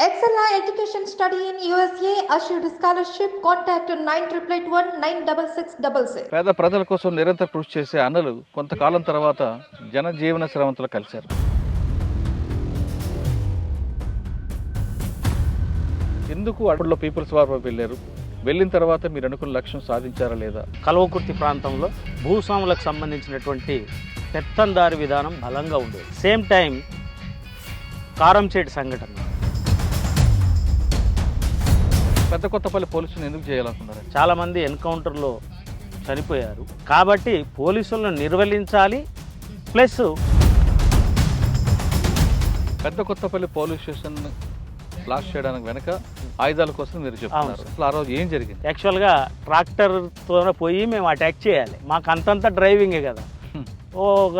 Excella Education Study in USA assured scholarship. Contact 9881 96666. పేద ప్రజల కోసం నిరంతర కృషి చేసే అన్నలు కొంతకాలం తర్వాత జనజీవన శ్రవంతులు కలిశారు. ఎందుకు అడవుల్లో పీపుల్స్ వార్ వెళ్ళారు? వెళ్ళిన తర్వాత మీరు అనుకున్న లక్ష్యం సాధించారా లేదా? కల్వకుర్తి ప్రాంతంలో భూస్వాములకు సంబంధించినటువంటి పెత్తందారి విధానం బలంగా ఉండేది. సేమ్ టైం కారంచేటి సంఘటన. పెద్ద కొత్తపల్లి పోలీసులు ఎందుకు చేయాలనుకున్నారు? చాలామంది ఎన్కౌంటర్లో చనిపోయారు కాబట్టి పోలీసులను నిర్వహించాలి. ప్లస్ పెద్ద కొత్తపల్లి పోలీస్ స్టేషన్ బ్లాస్ట్ చేయడానికి వెనక ఆయుధాల కోసం మీరు చెప్తున్నారు. అసలు ఆ రోజు ఏం జరిగింది? యాక్చువల్గా ట్రాక్టర్తో పోయి మేము అటాక్ చేయాలి. మాకు అంతంతా డ్రైవింగే కదా. ఒక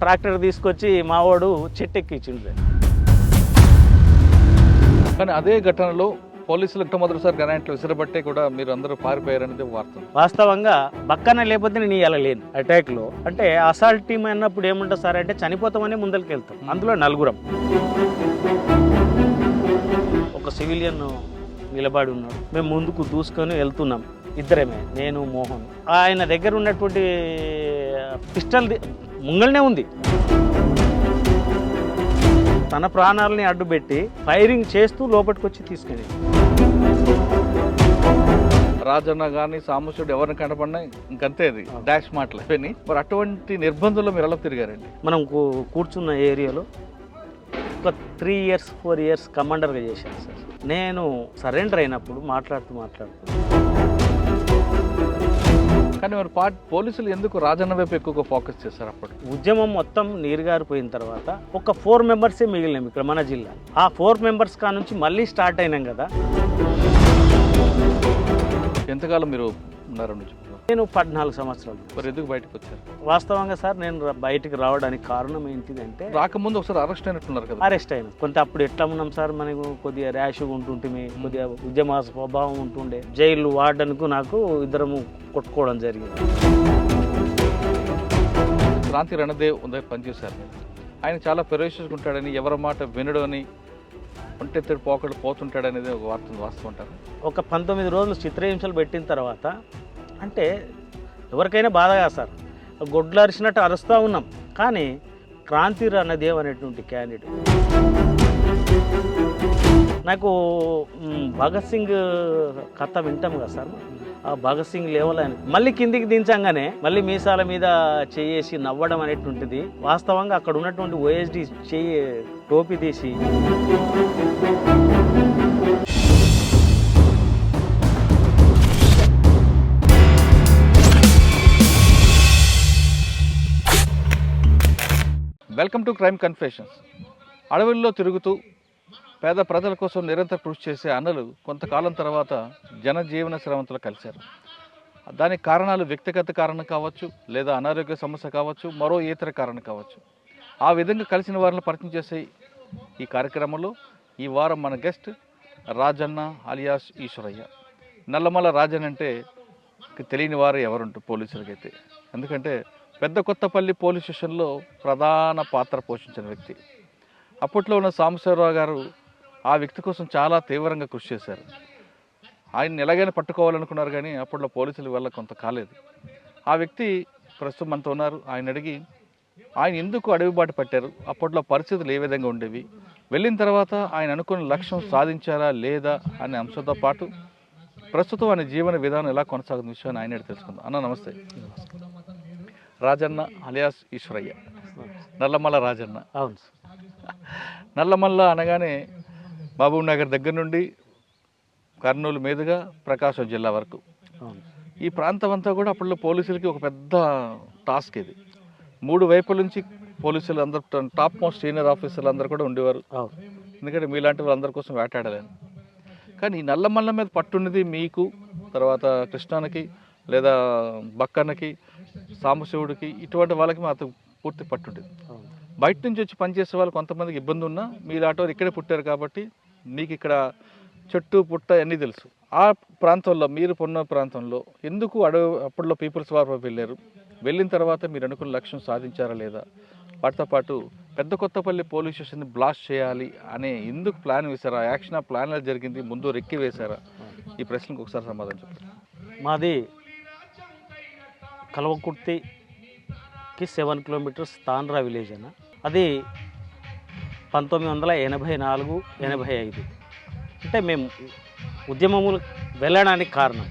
ట్రాక్టర్ తీసుకొచ్చి మావాడు చెట్టు ఎక్కించిండు. కానీ అదే ఘటనలో పోలీసులు మొదటిసారి గ్రానైట్లు విసిరబట్టే కూడా మీరు అందరూ పారిపోయారనేది వార్త. వాస్తవంగా బక్కన లేకపోతే నేను ఇలా లేను అటాక్లో. అంటే అసాల్ట్ టీమ్ అన్నప్పుడు ఏముంటుంది సార్ అంటే చనిపోతామని ముందరికి వెళ్తాం. అందులో నలుగురం. ఒక సివిలియన్ నిలబడి ఉన్నాడు. మేము ముందుకు దూసుకొని వెళ్తున్నాం. ఇద్దరమే, నేను మోహన్. ఆయన దగ్గర ఉన్నటువంటి పిస్టల్ ముంగల్నే ఉంది. తన ప్రాణాలని అడ్డుపెట్టి ఫైరింగ్ చేస్తూ లోపలికి వచ్చి తీసుకెళ్ళి రాజన్న కానీ సాంబశివుడు ఎవరిని కనపడినా ఇంకంతే, అది డాష్ మాటలు. మరి అటువంటి నిర్బంధంలో మీరు ఎలా తిరిగారండి? మనం కూర్చున్న ఏరియాలో ఒక 3 years 4 years కమాండర్గా చేశాను సార్. నేను సరెండర్ అయినప్పుడు మాట్లాడుతూ కానీ మరి పోలీసులు ఎందుకు రాజన్న వైపు ఎక్కువగా ఫోకస్ చేశారు? అప్పుడు ఉద్యమం మొత్తం నీరుగారిపోయిన తర్వాత ఒక 4 members మిగిలినాం ఇక్కడ మన జిల్లా. ఆ 4 members కా నుంచి మళ్ళీ స్టార్ట్ అయినాం కదా. ఎంతకాలం మీరు ఉన్నారు? నేను 14 సంవత్సరాలు. మరి ఎందుకు బయటకు వచ్చారు? వాస్తవంగా సార్ నేను బయటికి రావడానికి కారణం ఏంటిదంటే, రాకముందు ఒకసారి అరెస్ట్ అయినట్టున్నారు కదా? అరెస్ట్ అయినా కొంత అప్పుడు ఎట్లా ఉన్నాం సార్, మనకు కొద్దిగా ర్యాష్గా ఉంటుంటే, కొద్దిగా ఉద్యమ స్వభావం ఉంటుండే. జైలు వార్డెన్కు నాకు ఇద్దరము కొట్టుకోవడం జరిగింది. క్రాంతి రణదేవ్ దగ్గర పనిచేశారు. ఆయన చాలా పెరోషియస్గా ఉంటాడని, ఎవరి మాట వినడు అని, ఒంటెత్తడి పోకళ్ళు పోతుంటాడనేది ఒక వార్త వాస్తవం అంటారు. ఒక 19 రోజులు చిత్రహింసలు పెట్టిన తర్వాత అంటే ఎవరికైనా బాధగా సార్, గొడ్లు అరిచినట్టు అరుస్తూ ఉన్నాం. కానీ క్రాంతి రణదేవ్ అనేటువంటి క్యాండిడేట్ నాకు భగత్ సింగ్ కథ వింటాం కదా సార్, ఆ భగత్ సింగ్ లెవెల్ అని మళ్ళీ కిందికి దించంగానే మళ్ళీ మీసాల మీద చేసి నవ్వడం అనేటువంటిది వాస్తవంగా అక్కడ ఉన్నటువంటి ఓఎస్డి చెయ్యి టోపీ తీసి వెల్కమ్ టు క్రైమ్ కన్ఫెషన్స్. అడవుల్లో తిరుగుతూ పేద ప్రజల కోసం నిరంతర కృషి చేసే అన్నలు కొంతకాలం తర్వాత జనజీవన శ్రవంతులు కలిశారు. దానికి కారణాలు వ్యక్తిగత కారణం కావచ్చు, లేదా అనారోగ్య సమస్య కావచ్చు, మరో ఇతర కారణం కావచ్చు. ఆ విధంగా కలిసిన వారిని పరిచయం చేసే ఈ కార్యక్రమంలో ఈ వారం మన గెస్ట్ రాజన్న అలియాస్ ఈశ్వరయ్య. నల్లమల్ల రాజన్ అంటే తెలియని వారు ఎవరుంటారు పోలీసులకైతే, ఎందుకంటే పెద్ద కొత్తపల్లి పోలీస్ స్టేషన్లో ప్రధాన పాత్ర పోషించిన వ్యక్తి. అప్పట్లో ఉన్న సాంబశివరావు గారు ఆ వ్యక్తి కోసం చాలా తీవ్రంగా కృషి చేశారు. ఆయన్ని ఎలాగైనా పట్టుకోవాలనుకున్నారు, కానీ అప్పట్లో పోలీసుల వల్ల కొంత కాలేదు. ఆ వ్యక్తి ప్రస్తుతం మనతో ఉన్నారు. ఆయన అడిగి ఆయన ఎందుకు అడవి బాట పట్టారు, అప్పట్లో పరిస్థితులు ఏ విధంగా ఉండేవి, వెళ్ళిన తర్వాత ఆయన అనుకున్న లక్ష్యం సాధించారా లేదా అనే అంశంతో పాటు ప్రస్తుతం ఆయన జీవన విధానం ఎలా కొనసాగుతున్న విషయాన్ని ఆయన తెలుసుకుందాం. అన్న నమస్తే. రాజన్న అలియాస్ ఈశ్వరయ్య, నల్లమల్ల రాజన్న. అవును. నల్లమల్ల అనగానే మహబూబ్ నగర్ దగ్గర నుండి కర్నూలు మీదుగా ప్రకాశం జిల్లా వరకు ఈ ప్రాంతం అంతా కూడా అప్పట్లో పోలీసులకి ఒక పెద్ద టాస్క్ ఇది. 3 వైపుల నుంచి పోలీసులు అందరూ, టాప్ మోస్ట్ సీనియర్ ఆఫీసర్లు అందరూ కూడా ఉండేవారు. ఎందుకంటే మీలాంటి వాళ్ళందరి కోసం వేటాడాలని. కానీ ఈ నల్లమల్ల మీద పట్టున్నది మీకు, తర్వాత కృష్ణానికి లేదా బక్కన్నకి, సాంబశివుడికి, ఇటువంటి వాళ్ళకి మాత్రం పూర్తి పట్టుండేది. బయట నుంచి వచ్చి పనిచేసే వాళ్ళు కొంతమందికి ఇబ్బంది ఉన్నా మీలాంటి వాళ్ళు ఇక్కడే పుట్టారు కాబట్టి మీకు ఇక్కడ చెట్టు పుట్ట అన్నీ తెలుసు. ఆ ప్రాంతంలో మీరు ఉన్న ప్రాంతంలో ఎందుకు అప్పట్లో పీపుల్స్ వార్ వెళ్ళారు? వెళ్ళిన తర్వాత మీరు అనుకున్న లక్ష్యం సాధించారా లేదా? వాటితో పాటు పెద్ద కొత్తపల్లి పోలీస్ స్టేషన్ని బ్లాస్ట్ చేయాలి అనే ఎందుకు ప్లాన్ వేశారా? యాక్షన్ ప్లాన్ ఎలా జరిగింది? ముందు రెక్కి వేశారా? ఈ ప్రశ్నకు ఒకసారి సమాధానం చెప్పండి. మాది కల్వకుర్తికి 7 కిలోమీటర్స్ తాండ్రా విలేజ్ అన్న. అది 1984-85 అంటే మేము ఉద్యమములు వెళ్ళడానికి కారణం.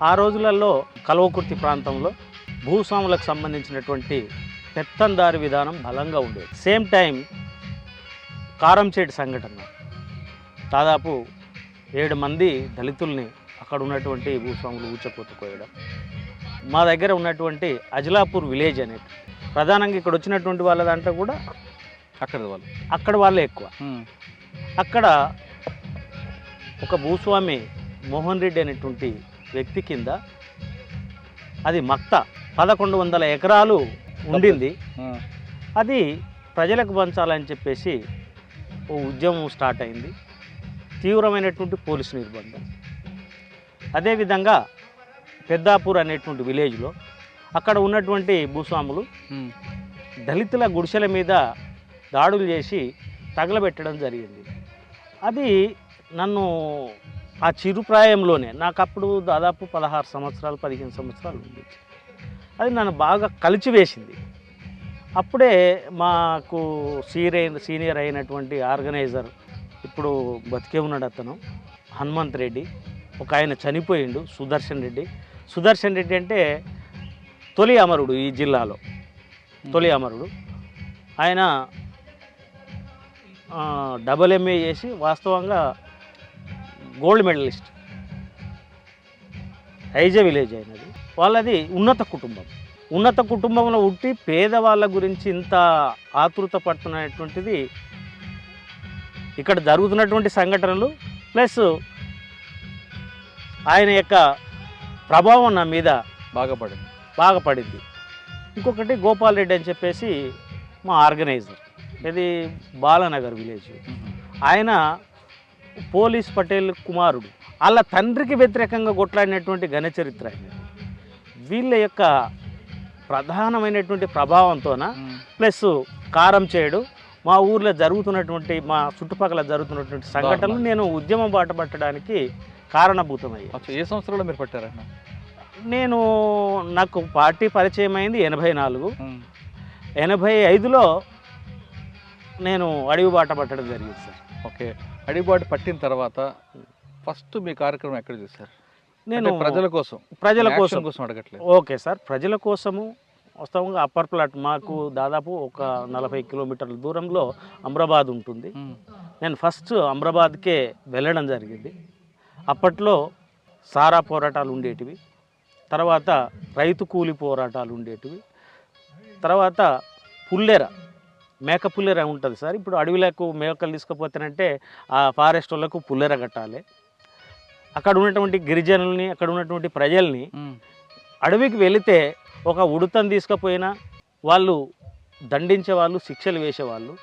ఆ రోజులలో కల్వకుర్తి ప్రాంతంలో భూస్వాములకు సంబంధించినటువంటి పెత్తందారి విధానం బలంగా ఉండేది. సేమ్ టైం కారంచేటి సంఘటన, దాదాపు 7 మంది దళితుల్ని అక్కడ ఉన్నటువంటి భూస్వాములు ఊచకోతకోయడం. మా దగ్గర ఉన్నటువంటి అజలాపూర్ విలేజ్ అనేది ప్రధానంగా ఇక్కడ వచ్చినటువంటి వాళ్ళ దాంట్లో కూడా అక్కడ వాళ్ళే ఎక్కువ. అక్కడ ఒక భూస్వామి మోహన్ రెడ్డి అనేటువంటి వ్యక్తి కింద అది మక్తా 1100 ఎకరాలు ఉండింది. అది ప్రజలకు పంచాలని చెప్పేసి ఓ ఉద్యమం స్టార్ట్ అయింది. తీవ్రమైనటువంటి పోలీసు నిర్బంధం. అదేవిధంగా పెద్దాపూర్ అనేటువంటి విలేజ్లో అక్కడ ఉన్నటువంటి భూస్వాములు దళితుల గుడిసెల మీద దాడులు చేసి తగలబెట్టడం జరిగింది. అది నన్ను ఆ చిరుప్రాయంలోనే, నాకు అప్పుడు దాదాపు 16 సంవత్సరాలు 15 సంవత్సరాలు ఉంది. అది నన్ను బాగా కలిచివేసింది. అప్పుడే మాకు సీనియర్ అయినటువంటి ఆర్గనైజర్, ఇప్పుడు బతికే ఉన్నాడు అతను, హనుమంత్ రెడ్డి, ఒక ఆయన చనిపోయిండు, సుదర్శన్ రెడ్డి అంటే తొలి అమరుడు ఈ జిల్లాలో, తొలి అమరుడు. ఆయన MA చేసి వాస్తవంగా గోల్డ్ మెడలిస్ట్. ఐజే విలేజ్ అయినది వాళ్ళది. ఉన్నత కుటుంబంలో ఉట్టి పేదవాళ్ళ గురించి ఇంత ఆతృత పడుతున్నటువంటిది ఇక్కడ జరుగుతున్నటువంటి సంఘటనలు ప్లస్ ఆయన యొక్క ప్రభావం నా మీద బాగా పడింది. ఇంకొకటి గోపాల్ రెడ్డి అని చెప్పేసి మా ఆర్గనైజర్, ఇది బాలానగర్ విలేజ్. ఆయన పోలీస్ పటేల్ కుమారుడు. వాళ్ళ తండ్రికి వ్యతిరేకంగా కొట్లాడినటువంటి ఘనచరిత్ర ఆయన. వీళ్ళ యొక్క ప్రధానమైనటువంటి ప్రభావంతోన ప్లస్ కారం చేయడు మా ఊర్లో జరుగుతున్నటువంటి, మా చుట్టుపక్కల జరుగుతున్నటువంటి సంఘటనలు నేను ఉద్యమం బాట పట్టడానికి కారణభూతమయ్యాయి. ఏ సంవత్సరంలో మీరు పట్టారన్న? నాకు పార్టీ పరిచయం అయింది 84. 85లో నేను అడవి బాట పట్టడం జరిగింది సార్. ఓకే, అడవి బాట పట్టిన తర్వాత ఫస్ట్ మీ కార్యక్రమం ఎక్కడ చేశారు? నేను ప్రజల కోసం అడగట్లేదు. ఓకే సార్, ప్రజల కోసము. వాస్తవంగా అప్పర్ ప్లాట్ మాకు దాదాపు ఒక 40 కిలోమీటర్ల దూరంలో అమ్రాబాద్ ఉంటుంది. నేను ఫస్ట్ అమ్రాబాద్కే వెళ్ళడం జరిగింది. అప్పట్లో సారా పోరాటాలు ఉండేటివి, తర్వాత రైతు కూలి పోరాటాలు ఉండేటివి, తర్వాత మేక పుల్లెర ఉంటుంది సార్. ఇప్పుడు అడవిలకు మేకలు తీసుకుపోతానంటే ఆ ఫారెస్ట్ వాళ్ళకు పుల్లెర కట్టాలి. అక్కడ ఉన్నటువంటి గిరిజనుల్ని, అక్కడ ఉన్నటువంటి ప్రజల్ని అడవికి వెళితే ఒక ఉడతను తీసుకుపోయినా వాళ్ళు దండించేవాళ్ళు, శిక్షలు వేసేవాళ్ళు.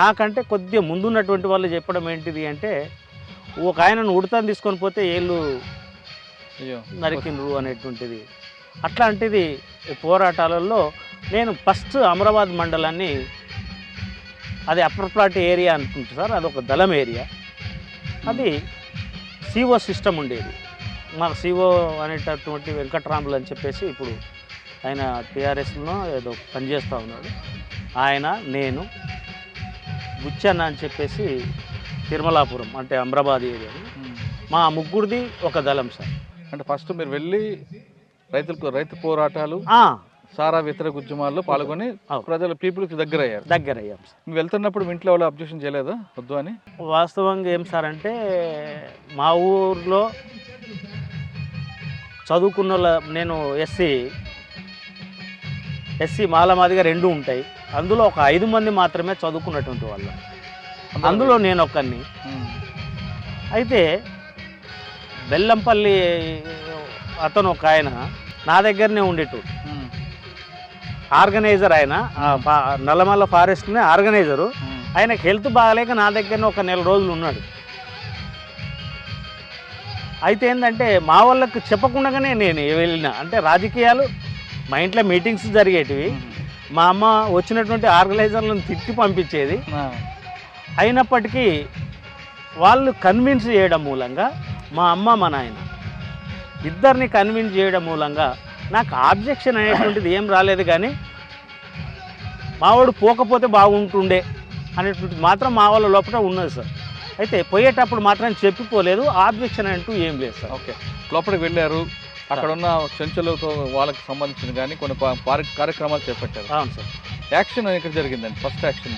నాకంటే కొద్దిగా ముందున్నటువంటి వాళ్ళు చెప్పడం ఏంటిది అంటే, ఒక ఆయనను ఉడతను తీసుకొని పోతే ఏళ్ళు నరికిండ్రు అనేటువంటిది. అట్లాంటిది పోరాటాలలో నేను ఫస్ట్ అమరాబాద్ మండలాన్ని, అది అప్పర్ ప్లాట్ ఏరియా అనుకుంటా సార్, అదొక దళం ఏరియా. అది సిఓ సిస్టమ్ ఉండేది. మాకు సిఓ అనేటటువంటి వెంకట్రాములు అని చెప్పేసి ఇప్పుడు ఆయన టీఆర్ఎస్లో ఏదో పనిచేస్తూ ఉన్నాడు. ఆయన, నేను, బుచ్చన్న అని చెప్పేసి తిరుమలాపురం అంటే అమరాబాద్ ఏరియా, మా ముగ్గురిది ఒక దళం సార్. అంటే ఫస్ట్ మీరు వెళ్ళి రైతు పోరాటాలు, సారా వ్యతిరేక ఉద్యమాల్లో పాల్గొని పీపుల్కి దగ్గర అయ్యాం సార్. మీరు వెళ్తున్నప్పుడు ఇంట్లో వాళ్ళు అబ్జెక్షన్ చేయలేదా వద్దు అని? వాస్తవంగా ఏం సార్ అంటే, మా ఊర్లో చదువుకున్న నేను ఎస్సీ మాలమాదిగా 2 ఉంటాయి. అందులో ఒక 5 మంది మాత్రమే చదువుకున్నటువంటి వాళ్ళు, అందులో నేను ఒక్కరిని. అయితే బెల్లంపల్లి అతను ఒక ఆయన నా దగ్గరనే ఉండేటోడు, ఆర్గనైజర్. ఆయన నల్లమల్ల ఫారెస్ట్నే ఆర్గనైజరు. ఆయనకు హెల్త్ బాగాలేక నా దగ్గరనే ఒక 4 రోజులు ఉన్నాడు. అయితే ఏంటంటే మా వాళ్ళకు చెప్పకుండానే నేను వెళ్ళిన, అంటే రాజకీయాలు మా ఇంట్లో మీటింగ్స్ జరిగేటివి. మా అమ్మ వచ్చినటువంటి ఆర్గనైజర్లను తిట్టి పంపించేది. అయినప్పటికీ వాళ్ళు కన్విన్స్ చేయడం మూలంగా మా అమ్మ మా నాయన ఇద్దరిని కన్విన్స్ చేయడం మూలంగా నాకు ఆబ్జెక్షన్ అనేటువంటిది ఏం రాలేదు. కానీ మావాడు పోకపోతే బాగుంటుండే అనేటువంటిది మాత్రం మా వాళ్ళ లోపల ఉన్నది సార్. అయితే పోయేటప్పుడు మాత్రం చెప్పిపోలేదు, ఆబ్జెక్షన్ అంటూ ఏం లేదు సార్. ఓకే, లోపలికి వెళ్ళారు, అక్కడ ఉన్న చెంచులతో వాళ్ళకి సంబంధించిన కానీ కొన్ని కార్యక్రమాలు చేపట్టారు. అవును సార్. యాక్షన్ ఎక్కడ జరిగిందండి? ఫస్ట్ యాక్షన్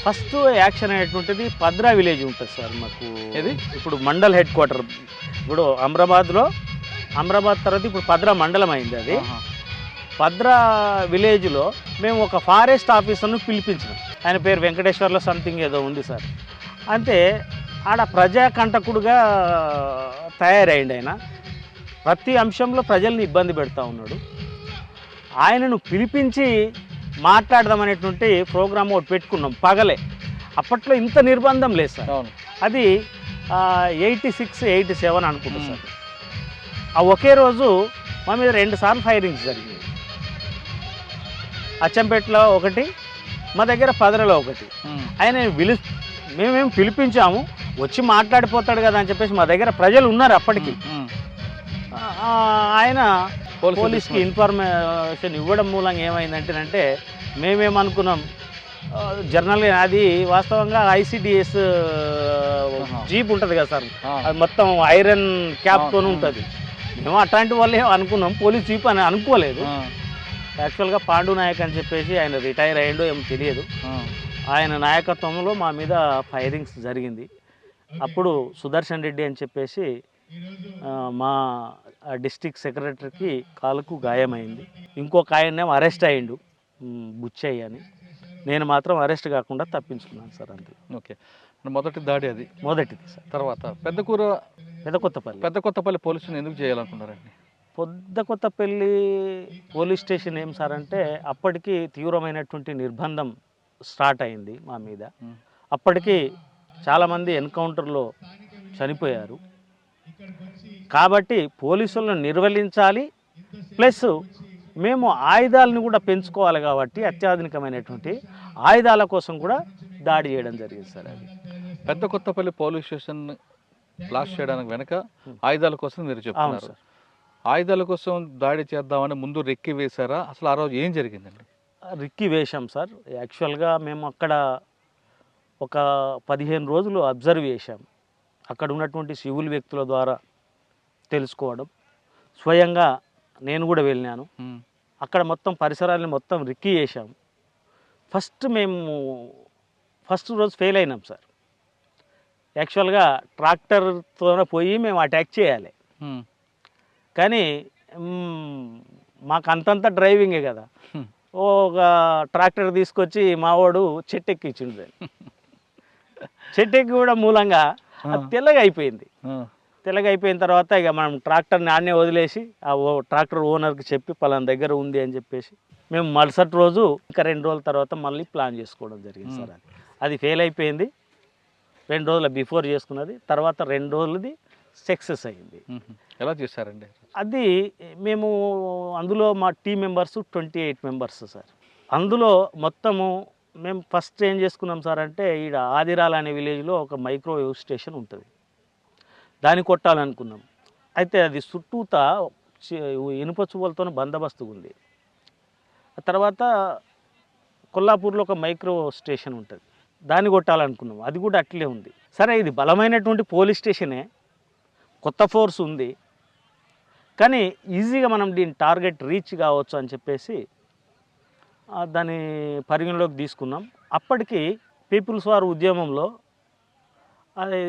ఫస్ట్ యాక్షన్ అనేటువంటిది పద్రా విలేజ్ ఉంటుంది సార్ మాకు. ఇది ఇప్పుడు మండల్ హెడ్ క్వార్టర్, ఇప్పుడు అమరాబాద్ తర్వాత ఇప్పుడు పద్రా మండలం అయింది. అది పద్రా విలేజ్లో మేము ఒక ఫారెస్ట్ ఆఫీసర్ను పిలిపించినాం. ఆయన పేరు వెంకటేశ్వర్లో సంథింగ్ ఏదో ఉంది సార్. అంటే ఆడ ప్రజాకంటకుడుగా తయారైంది. ఆయన ప్రతి అంశంలో ప్రజల్ని ఇబ్బంది పెడతా ఉన్నాడు. ఆయనను పిలిపించి మాట్లాడదామనేటువంటి ప్రోగ్రామ్ ఒకటి పెట్టుకున్నాం పగలే. అప్పట్లో ఇంత నిర్బంధం లేదు సార్. అది 86, 87 అనుకుంటా సార్. ఆ ఒకే రోజు మా మీద 2 సార్లు ఫైరింగ్స్ జరిగింది. అచ్చంపేటలో ఒకటి, మా దగ్గర పదరలో ఒకటి. ఆయన మేమేం పిలిపించాము, వచ్చి మాట్లాడిపోతాడు కదా అని చెప్పేసి మా దగ్గర ప్రజలు ఉన్నారు అప్పటికి. ఆయన పోలీస్కి ఇన్ఫర్మేషన్ ఇవ్వడం మూలంగా ఏమైందంటేనంటే మేమేమనుకున్నాం, జనరల్గా అది వాస్తవంగా ఐసిడిఎస్ జీప్ ఉంటుంది కదా సార్, అది మొత్తం ఐరన్ క్యాప్తో ఉంటుంది. మేము అట్లాంటి వాళ్ళే అనుకున్నాం, పోలీస్ జీప్ అని అనుకోలేదు. యాక్చువల్గా పాండు నాయక్ అని చెప్పేసి ఆయన రిటైర్ అయ్యిండో ఏమో తెలియదు. ఆయన నాయకత్వంలో మా మీద ఫైరింగ్స్ జరిగింది. అప్పుడు సుదర్శన్ రెడ్డి అని చెప్పేసి మా డిస్ట్రిక్ట్ సెక్రటరీకి కాలుకు గాయమైంది. ఇంకొక ఆయన్నేమో అరెస్ట్ అయ్యిండు, బుచ్చయ్య అని. నేను మాత్రం అరెస్ట్ కాకుండా తప్పించుకున్నాను సార్. అంతే. ఓకే, మొదటి దాడి అది మొదటిది సార్. తర్వాత పెద్దకొత్తపల్లి పోలీసుని ఎందుకు చేయాలనుకున్నారండి? పెద్దకొత్తపల్లి పోలీస్ స్టేషన్ ఏం సార్ అంటే అప్పటికి తీవ్రమైనటువంటి నిర్బంధం స్టార్ట్ అయింది మా మీద. అప్పటికి చాలామంది ఎన్కౌంటర్లో చనిపోయారు. కాబట్టి పోలీసులను నిర్వహించాలి, ప్లస్ మేము ఆయుధాలను కూడా పెంచుకోవాలి. కాబట్టి అత్యాధునికమైనటువంటి ఆయుధాల కోసం కూడా దాడి చేయడం జరిగింది సార్. అది పెద్దకొత్తపల్లి పోలీస్ స్టేషన్ బ్లాస్ట్ చేయడానికి వెనక ఆయుధాల కోసం మీరు చెప్తున్నారు. ఆయుధాల కోసం దాడి చేద్దామని ముందు రెక్కి వేశారా? అసలు ఆ రోజు ఏం జరిగిందండి? రిక్కి వేశాం సార్. యాక్చువల్గా మేము అక్కడ ఒక 15 రోజులు అబ్జర్వ్ చేశాం. అక్కడ ఉన్నటువంటి సివిల్ వ్యక్తుల ద్వారా తెలుసుకోవడం, స్వయంగా నేను కూడా వెళ్ళినాను. అక్కడ మొత్తం పరిసరాలను మొత్తం రిక్కి చేశాం. ఫస్ట్ రోజు ఫెయిల్ అయినాం సార్. యాక్చువల్గా ట్రాక్టర్తో పోయి మేము అటాక్ చేయాలి, కానీ మాకు అంతంత డ్రైవింగే కదా. ఒక ట్రాక్టర్ తీసుకొచ్చి మావాడు చెట్టెక్కిచ్చిండు. చెట్టెక్కి కూడా మూలంగా అది తెల్లగా అయిపోయింది. తెల్లగా అయిపోయిన తర్వాత ఇక మనం ట్రాక్టర్ని ఆడనే వదిలేసి ఆ ట్రాక్టర్ ఓనర్కి చెప్పి పలానా దగ్గర ఉంది అని చెప్పేసి మేము మరుసటి రోజు ఇంకా 2 రోజుల తర్వాత మళ్ళీ ప్లాన్ చేసుకోవడం జరిగింది సార్. అది ఫెయిల్ అయిపోయింది. 2 రోజుల బిఫోర్ చేసుకున్నది, తర్వాత 2 రోజులది సక్సెస్ అయింది. ఎలా చేశారండి అది? మేము అందులో మా టీం మెంబర్స్ 28 మెంబర్స్ సార్. అందులో మొత్తము మేము ఫస్ట్ ఏం చేసుకున్నాం సార్ అంటే ఈడ ఆదిరాల అనే విలేజ్లో ఒక మైక్రోవేవ్ స్టేషన్ ఉంటుంది, దాన్ని కొట్టాలనుకున్నాం. అయితే అది చుట్టూతా ఇనుప చువ్వలతో బందోబస్తు ఉంది. ఆ తర్వాత కొల్లాపూర్లో ఒక మైక్రో స్టేషన్ ఉంటుంది, దాన్ని కొట్టాలనుకున్నాం. అది కూడా అట్లే ఉంది. సరే, ఇది బలమైనటువంటి పోలీస్ స్టేషనే, కొత్త ఫోర్స్ ఉంది, కానీ ఈజీగా మనం దీని టార్గెట్ రీచ్ కావచ్చు అని చెప్పేసి దాన్ని పరిగణలోకి తీసుకున్నాం. అప్పటికి పీపుల్స్ వార్ ఉద్యమంలో అది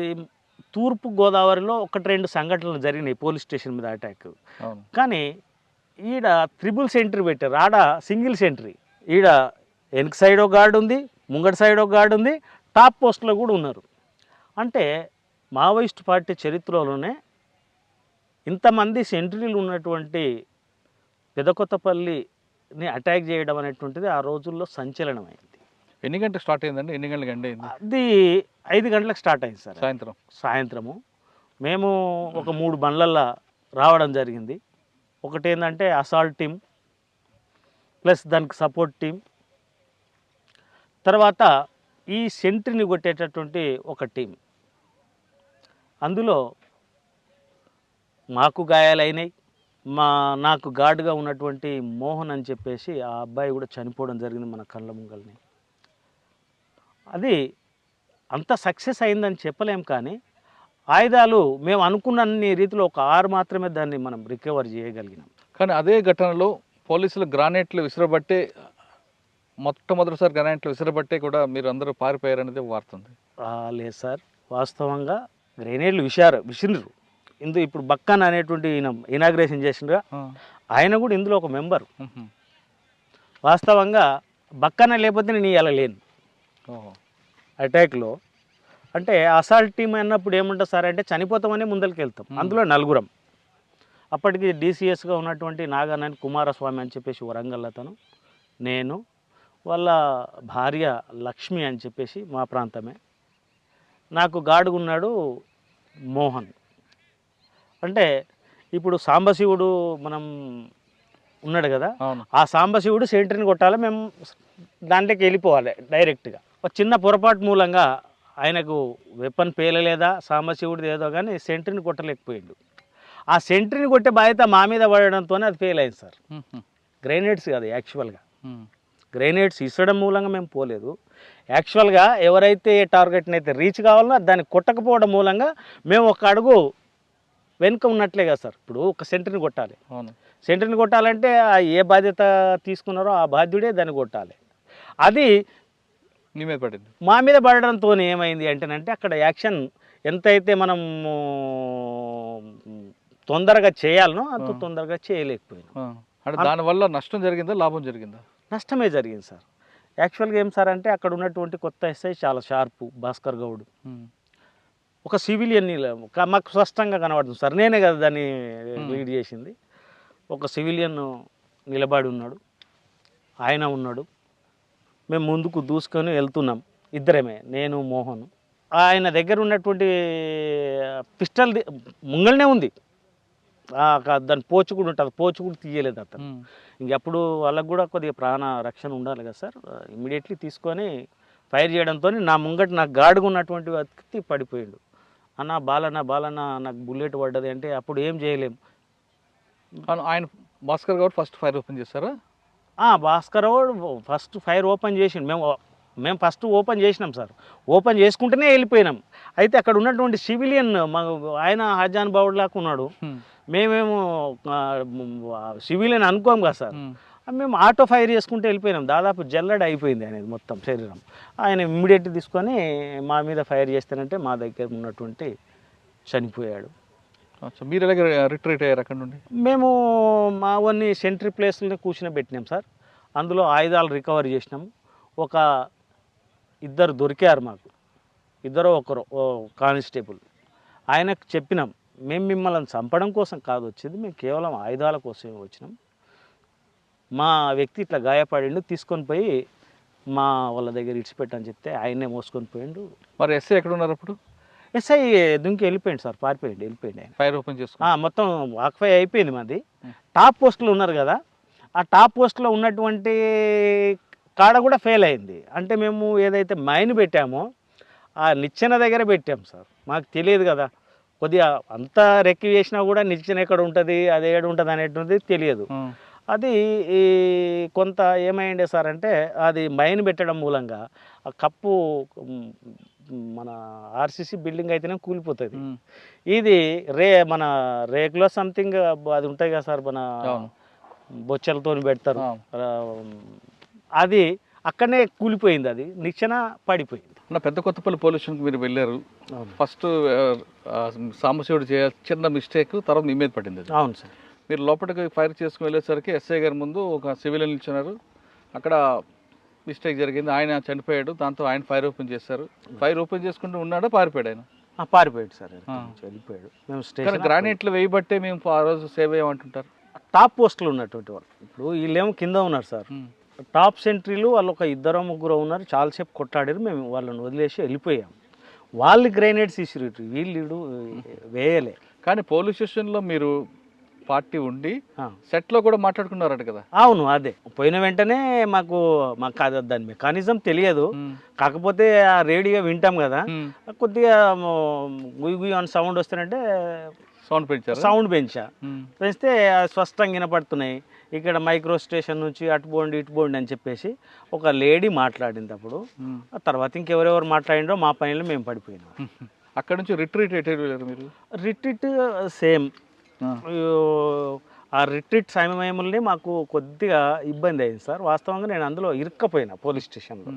తూర్పు గోదావరిలో 1-2 సంఘటనలు జరిగినాయి పోలీస్ స్టేషన్ మీద అటాక్. కానీ ఈడ 3 సెంట్రీ పెట్టారు, ఆడ సింగిల్ సెంట్రీ. ఈడ వెనక సైడ్ ఒక గార్డు ఉంది, ముంగటి సైడ్ ఒక గార్డు ఉంది, టాప్ పోస్ట్లో కూడా ఉన్నారు. అంటే మావోయిస్ట్ పార్టీ చరిత్రలోనే ఇంతమంది సెంట్రీలు ఉన్నటువంటి పెదకొత్తపల్లిని అటాక్ చేయడం అనేటువంటిది ఆ రోజుల్లో సంచలనమైంది. ఎన్ని గంటలకు స్టార్ట్ అయిందండి? ఎన్ని గంటలకు ఎండ్ అయింది? అది 5 గంటలకు స్టార్ట్ అయింది సార్. సాయంత్రము మేము ఒక 3 బండ్లల్లో రావడం జరిగింది. ఒకటి ఏంటంటే అసాల్ట్ టీమ్, ప్లస్ దానికి సపోర్ట్ టీం, తర్వాత ఈ సెంట్రీని కొట్టేటటువంటి ఒక టీం. అందులో మాకు గాయాలైనాయి. నాకు గార్డుగా ఉన్నటువంటి మోహన్ అని చెప్పేసి ఆ అబ్బాయి కూడా చనిపోవడం జరిగింది మన కళ్ళ ముంగల్ని. అది అంత సక్సెస్ అయిందని చెప్పలేం, కానీ ఆయుధాలు మేము అనుకున్న రీతిలో ఒక 6 మాత్రమే దాన్ని మనం రికవర్ చేయగలిగినాం. కానీ అదే ఘటనలో పోలీసులు గ్రానైట్లు విసిరబట్టే, మొట్టమొదటిసారి గ్రానైట్లు విసిరబట్టే కూడా మీరు అందరూ పారిపోయారనేది వార్త ఉంది. లేదు సార్, వాస్తవంగా గ్రెనేడ్లు విసిరినరు. ఇప్పుడు బక్కన్ అనేటువంటి ఇనాగ్రేషన్ చేసిండ్రుగా, ఆయన కూడా ఇందులో ఒక మెంబరు. వాస్తవంగా బక్కన లేకపోతే నేను ఇలా లేను అటాక్లో. అంటే అసాల్ట్ టీం అన్నప్పుడు ఏముంటుంది సార్ అంటే చనిపోతామని ముందరికి వెళ్తాం. అందులో 4. అప్పటికి డీసీఎస్గా ఉన్నటువంటి నాగానని కుమారస్వామి అని చెప్పేసి వరంగల్ అతను, నేను, వాళ్ళ భార్య లక్ష్మి అని చెప్పేసి మా ప్రాంతమే. నాకు గాడుగా ఉన్నాడు మోహన్. అంటే ఇప్పుడు సాంబశివుడు మనం ఉన్నాడు కదా, ఆ సాంబశివుడు సెంటర్ని కొట్టాలి, మేము దాంట్లోకి వెళ్ళిపోవాలి డైరెక్ట్గా. ఒక చిన్న పొరపాటు మూలంగా ఆయనకు వెపన్ పేలలేదా సాంబశివుడిది ఏదో కానీ సెంటర్ని కొట్టలేకపోయిండు. ఆ సెంటర్ని కొట్టే బాధ్యత మా మీద పడడంతోనే అది ఫెయిల్ అయింది సార్. గ్రెనేడ్స్ కాదు, యాక్చువల్గా గ్రెనేడ్స్ ఇసడం మూలంగా మేము పోలేదు. యాక్చువల్గా ఎవరైతే టార్గెట్ని అయితే రీచ్ కావాలన్నా దాన్ని కొట్టకపోవడం మూలంగా మేము ఒక అడుగు వెనుక ఉన్నట్లే కదా సార్. ఇప్పుడు ఒక సెంటర్ని కొట్టాలి, సెంటర్ని కొట్టాలంటే ఏ బాధ్యత తీసుకున్నారో ఆ బాధ్యుడే దాన్ని కొట్టాలి. అది మా మీద పడడంతో ఏమైంది అంటేనంటే అక్కడ యాక్షన్ ఎంతైతే మనం తొందరగా చేయాలనో అంత తొందరగా చేయలేకపోయినాం. అంటే దానివల్ల నష్టం జరిగిందా, లాభం జరిగిందా? నష్టమే జరిగింది సార్. యాక్చువల్గా ఏం సార్ అంటే అక్కడ ఉన్నటువంటి కొత్త ఎస్ఐ చాలా షార్పు, భాస్కర్ గౌడ్. ఒక సివిలియన్ని మాకు స్పష్టంగా కనబడుతుంది సార్, నేనే కదా దాన్ని లీడ్ చేసింది. ఒక సివిలియన్ నిలబడి ఉన్నాడు, ఆయన ఉన్నాడు. మేము ముందుకు దూసుకొని వెళ్తున్నాం, ఇద్దరమే, నేను మోహన్. ఆయన దగ్గర ఉన్నటువంటి పిస్టల్ ముంగల్నే ఉంది, దాని పోచు కూడా ఉంటుంది, పోచు కూడా తీయలేదు అతను. ఇంకెప్పుడు వాళ్ళకు కూడా కొద్దిగా ప్రాణ రక్షణ ఉండాలి కదా సార్. ఇమీడియట్లీ తీసుకొని ఫైర్ చేయడంతో నా ముంగట నాకు గాడుగా ఉన్నటువంటి వ్యక్తి పడిపోయాడు. అన్న బాలన్న నాకు బుల్లెట్ పడ్డది అంటే అప్పుడు ఏం చేయలేము. ఆయన Bhaskar Goud first fire open చేస్తారా? Bhaskar Goud first fire open చేసిండు. మేము ఫస్ట్ ఓపెన్ చేసినాం సార్. ఓపెన్ చేసుకుంటేనే వెళ్ళిపోయినాం. అయితే అక్కడ ఉన్నటువంటి సివిలియన్ ఆయన హజాన్ బావుడ్ లాగా ఉన్నాడు. మేమేమో సివిలియన్ అనుకోం కదా సార్. మేము ఆటో ఫైర్ చేసుకుంటూ వెళ్ళిపోయినాం. దాదాపు జల్లడ అయిపోయింది అనేది మొత్తం శరీరం. ఆయన ఇమ్మీడియట్గా తీసుకొని మా మీద ఫైర్ చేస్తానంటే మా దగ్గర ఉన్నటువంటి చనిపోయాడు. మీరు ఎలాగ రిట్రీట్ అయ్యారు అక్కడ నుండి? మేము మా వన్ని సెంట్రీ ప్లేస్లో కూర్చుని సార్. అందులో ఆయుధాలు రికవర్ చేసినాము. ఒక 2 దొరికారు మాకు, ఒకరు కానిస్టేబుల్. ఆయనకు చెప్పినాం, మేము మిమ్మల్ని చంపడం కోసం కాదు వచ్చింది, మేము కేవలం ఆయుధాల కోసమే వచ్చినాం. మా వ్యక్తి ఇట్లా గాయపడిండు, తీసుకొని పోయి మా వాళ్ళ దగ్గర ఇడిచిపెట్టని చెప్తే ఆయనే మోసుకొని పోయిండు. మరి ఎస్ఐ ఎక్కడ ఉన్నారు అప్పుడు? ఎస్ఐ దుంకి వెళ్ళిపోయింది సార్, వెళ్ళిపోయింది ఆయన. ఫైర్ ఓపెన్ చేసుకో మొత్తం వాక్ఫై అయిపోయింది మాది. టాప్ పోస్టులు ఉన్నారు కదా, ఆ టాప్ పోస్ట్లో ఉన్నటువంటి కాడ కూడా ఫెయిల్ అయింది. అంటే మేము ఏదైతే మైన్ పెట్టామో ఆ నిచ్చెన దగ్గర పెట్టాం సార్. మాకు తెలియదు కదా, కొద్దిగా అంతా రెక్కి వేసినా కూడా నిచ్చెన ఎక్కడ ఉంటుంది, అది ఏడు ఉంటుంది అనేటువంటిది తెలియదు. అది కొంత ఏమైండే సార్ అంటే అది మైన్ పెట్టడం మూలంగా ఆ కప్పు మన ఆర్సీసీ బిల్డింగ్ అయితేనే కూలిపోతుంది. ఇది మన రేకులో సంథింగ్ అది ఉంటాయి కదా సార్, మన బొచ్చలతో పెడతారు, అది అక్కడనే కూలిపోయింది. అది నిచ్చెన పడిపోయింది. పెద్ద కొత్తపల్లి పోలీస్ స్టేషన్కి మీరు వెళ్ళారు. ఫస్ట్ సాంబశివుడు చిన్న మిస్టేక్, తర్వాత మీ మీద పడింది. అవును సార్. మీరు లోపలికి ఫైర్ చేసుకుని వెళ్ళేసరికి ఎస్ఐ గారి ముందు ఒక సివిలియన్ నిల్చున్నారు. అక్కడ మిస్టేక్ జరిగింది, ఆయన చనిపోయాడు. దాంతో ఆయన ఫైర్ ఓపెన్ చేశారు. ఫైర్ ఓపెన్ చేసుకుంటూ ఉన్నాడా, పారిపోయాడు ఆయన? పారిపోయాడు సార్, చనిపోయాడు. మేము స్టేషన్ గ్రానైట్లు వేయబట్టే మేము ఆ రోజు సేవ్ అయ్యామంటుంటారు. టాప్ పోస్టులు ఉన్నటువంటి వాళ్ళు. ఇప్పుడు వీళ్ళేమో కింద ఉన్నారు సార్, టాప్ సెంట్రీలు వాళ్ళు ఒక 2-3 ఉన్నారు. చాలాసేపు కొట్లాడారు, మేము వాళ్ళని వదిలేసి వెళ్ళిపోయాం. వాళ్ళు గ్రెనేడ్స్ ఇసిరు, వీళ్ళు వేయలే. కానీ పోలీస్ స్టేషన్లో మీరు పార్టీ ఉండి ఆ. సెట్లో కూడా మాట్లాడుకున్నారట కదా. అవును, అదే పోయిన వెంటనే మాకు అది దాని మెకానిజం తెలియదు. కాకపోతే ఆ రేడియో వింటాం కదా, కొద్దిగా గుయ్ గుయ్ అని సౌండ్ వస్తానంటే సౌండ్ పెంచా. పెంచితే స్పష్టంగా వినపడుతున్నాయి. ఇక్కడ మైక్రో స్టేషన్ నుంచి అటు పోండి ఇటు పోండి అని చెప్పేసి ఒక లేడీ మాట్లాడింది. అప్పుడు ఆ తర్వాత ఇంకెవరెవరు మాట్లాడిండో మా పనిలో మేము పడిపోయినాం. అక్కడ నుంచి రిట్రీట్ ఎటు మీరు? Retreat same. ఆ రిట్రీట్ సమయంలో మాకు కొద్దిగా ఇబ్బంది అయింది సార్. వాస్తవంగా నేను అందులో ఇరుక్కపోయినా పోలీస్ స్టేషన్లో.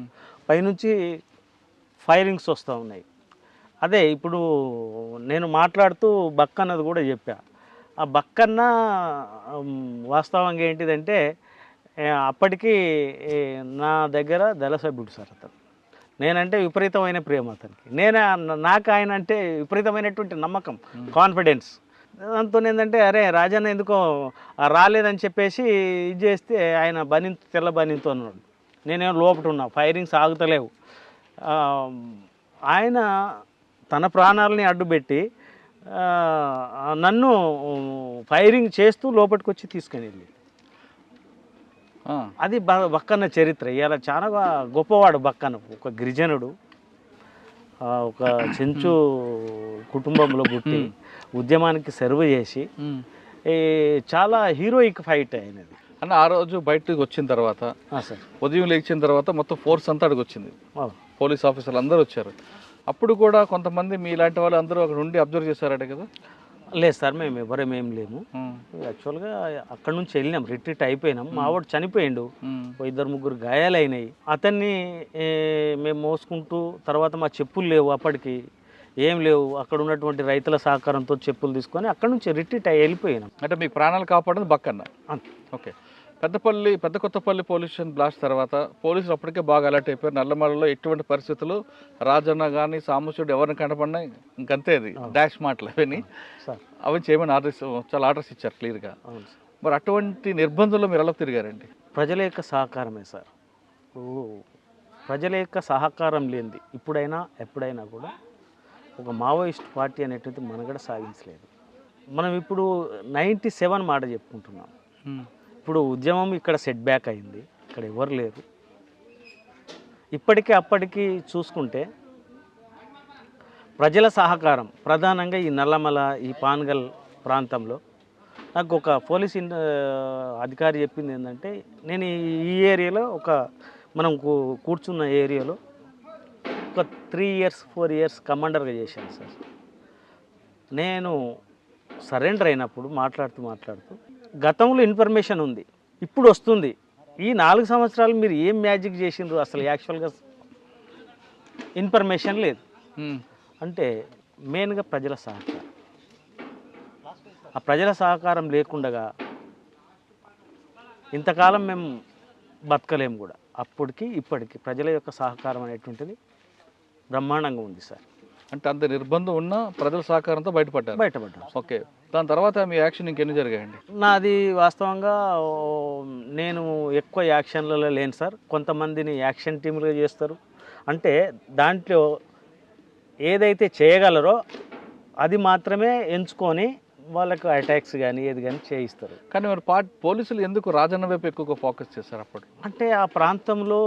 పైనుంచి ఫైరింగ్స్ వస్తూ ఉన్నాయి. అదే ఇప్పుడు నేను మాట్లాడుతూ బక్కన్నది కూడా చెప్పా. ఆ బక్కన్న వాస్తవంగా ఏంటిదంటే అప్పటికి నా దగ్గర దళ సభ్యుడు సార్ అతను. నేనంటే విపరీతమైన ప్రేమ అతనికి. నాకు ఆయన అంటే విపరీతమైనటువంటి నమ్మకం, కాన్ఫిడెన్స్. దాంతో ఏంటంటే అరే రాజన్న ఎందుకో రాలేదని చెప్పేసి ఇది చేస్తే ఆయన తెల్ల బనీతో ఉన్నాడు. నేనేమో లోపట ఉన్నా, ఫైరింగ్స్ ఆగుతలేవు. ఆయన తన ప్రాణాలని అడ్డుపెట్టి నన్ను ఫైరింగ్ చేస్తూ లోపలికి వచ్చి తీసుకొని వెళ్ళి, అది బక్కన్న చరిత్ర. ఇలా చాలా గొప్పవాడు బక్కన్న. ఒక గిరిజనుడు, ఒక చెంచు కుటుంబంలో పుట్టి ఉద్యమానికి సర్వ్ చేసి చాలా హీరోయిక్ ఫైట్ అయినది. అన్న ఆ రోజు బయటకు వచ్చిన తర్వాత సార్, ఉదయం లేచిన తర్వాత మొత్తం ఫోర్స్ అంతా అక్కడికి వచ్చింది, పోలీస్ ఆఫీసర్లు అందరూ వచ్చారు. అప్పుడు కూడా కొంతమంది మీలాంటి వాళ్ళు అందరూ అక్కడ ఉండి అబ్జర్వ్ చేశారట కదా? లేదు సార్, మేము లేము. యాక్చువల్గా అక్కడ నుంచి వెళ్ళినాం, రిట్రీట్ అయిపోయినాం. మా వాడు చనిపోయిండు, 2-3 గాయాలైనాయి. అతన్ని మేము మోసుకుంటూ తర్వాత మా చెప్పులు లేవు, అప్పటికి ఏం లేవు. అక్కడ ఉన్నటువంటి రైతుల సహకారంతో చెప్పులు తీసుకొని అక్కడ నుంచి రిట్రీట్ అయ్యి వెళ్ళిపోయినాం. అంటే మీకు ప్రాణాలు కాపాడేది బక్కన్న. ఓకే. పెద్ద కొత్తపల్లి పోలీస్ స్టేషన్ బ్లాస్ట్ తర్వాత పోలీసులు అప్పటికే బాగా అలర్ట్ అయిపోయారు. నల్లమలలో ఎటువంటి పరిస్థితులు రాజన్న కానీ సాంబశివుడు ఎవరిని కనపడినా ఇంకంతే, అది డాష్ మాటలు అవన్నీ. అవి చేయమని చాలా ఆర్డర్స్ ఇచ్చారు క్లియర్గా. మరి అటువంటి నిర్బంధంలో మీరు ఎలా తిరిగారండి? ప్రజల యొక్క సహకారమే సార్. ప్రజల యొక్క సహకారం లేనిది ఇప్పుడైనా ఎప్పుడైనా కూడా ఒక మావోయిస్ట్ పార్టీ అనేటువంటి మనగడ సాగించలేదు. మనం ఇప్పుడు 97 మాట చెప్పుకుంటున్నాం. ఇప్పుడు ఉద్యమం ఇక్కడ సెట్ బ్యాక్ అయింది, ఇక్కడ ఎవరు లేరు. ఇప్పటికీ అప్పటికి చూసుకుంటే ప్రజల సహకారం ప్రధానంగా ఈ నల్లమల, ఈ పాన్గల్ ప్రాంతంలో నాకు ఒక పోలీస్ అధికారి చెప్పింది ఏంటంటే, నేను ఈ ఏరియాలో మనం కూర్చున్న ఏరియాలో ఒక 3 years 4 years కమాండర్గా చేశాను సార్. నేను సరెండర్ అయినప్పుడు మాట్లాడుతూ గతంలో ఇన్ఫర్మేషన్ ఉంది, ఇప్పుడు వస్తుంది. ఈ 4 సంవత్సరాలు మీరు ఏం మ్యాజిక్ చేసిండ్రు, అసలు యాక్చువల్గా ఇన్ఫర్మేషన్ లేదు. అంటే మెయిన్గా ప్రజల సహకారం. ఆ ప్రజల సహకారం లేకుండా ఇంతకాలం మేము బతకలేము కూడా. అప్పటికి ఇప్పటికి ప్రజల యొక్క సహకారం అనేటువంటిది బ్రహ్మాండంగా ఉంది సార్. అంటే అంత నిర్బంధం ఉన్నా ప్రజల సహకారంతో బయటపడ్డాం. ఓకే. దాని తర్వాత మీ యాక్షన్ ఇంకెన్ని జరిగాయండి? నాది వాస్తవంగా నేను ఎక్కువ యాక్షన్లలో లేను సార్. కొంతమందిని యాక్షన్ టీములుగా చేస్తారు. అంటే దాంట్లో ఏదైతే చేయగలరో అది మాత్రమే ఎంచుకొని వాళ్ళకు అటాక్స్ కానీ ఏది కానీ చేయిస్తారు. కానీ మరి పోలీసులు ఎందుకు రాజన్న వైపు ఎక్కువగా ఫోకస్ చేస్తారు అప్పుడు? అంటే ఆ ప్రాంతంలో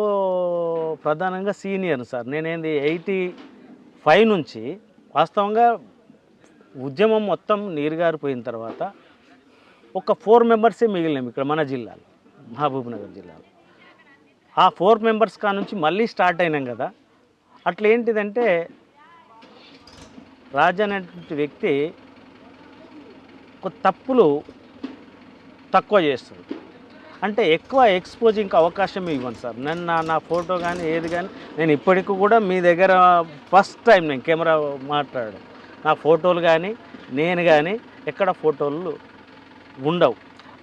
ప్రధానంగా సీనియర్ సార్. నేనేంది 85 నుంచి వాస్తవంగా ఉద్యమం మొత్తం నీరుగారిపోయిన తర్వాత ఒక 4 మెంబర్సే మిగిలినాం ఇక్కడ మన జిల్లాలో, మహబూబ్నగర్ జిల్లాలో. ఆ 4 మెంబర్స్ కా నుంచి మళ్ళీ స్టార్ట్ అయినాం కదా. అట్లా ఏంటిదంటే రాజు అనేటువంటి వ్యక్తి తప్పులు తక్కువ చేస్తుంది. అంటే ఎక్కువ ఎక్స్పోజింగ్కి అవకాశం ఇవ్వను సార్. నా ఫోటో కానీ ఏది కానీ, నేను ఇప్పటికి కూడా మీ దగ్గర ఫస్ట్ టైం నేను కెమెరా మాట్లాడాను. నా ఫోటోలు కానీ నేను కానీ ఎక్కడ ఫోటోలు ఉండవు.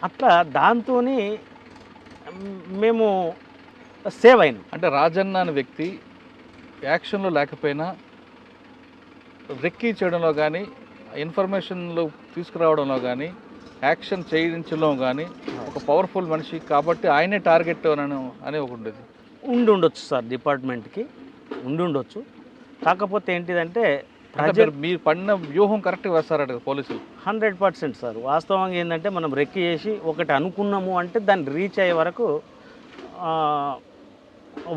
అట్లా దాంతో మేము సేవ్ అయినాం. అంటే రాజన్న అనే వ్యక్తి యాక్షన్లో లేకపోయినా రెక్కీ చేయడంలో కానీ, ఇన్ఫర్మేషన్లు తీసుకురావడంలో కానీ, యాక్షన్ చేయించడంలో కానీ ఒక పవర్ఫుల్ మనిషి కాబట్టి ఆయనే టార్గెట్ అని ఒకటి ఉండేది. ఉండొచ్చు సార్, డిపార్ట్మెంట్కి ఉండొచ్చు. కాకపోతే ఏంటిదంటే మీరు పడిన వ్యూహం కరెక్ట్గా వేస్తారట కదా పోలీసులు. 100% సార్. వాస్తవంగా ఏంటంటే మనం రెక్కి చేసి ఒకటి అనుకున్నాము అంటే దాన్ని రీచ్ అయ్యే వరకు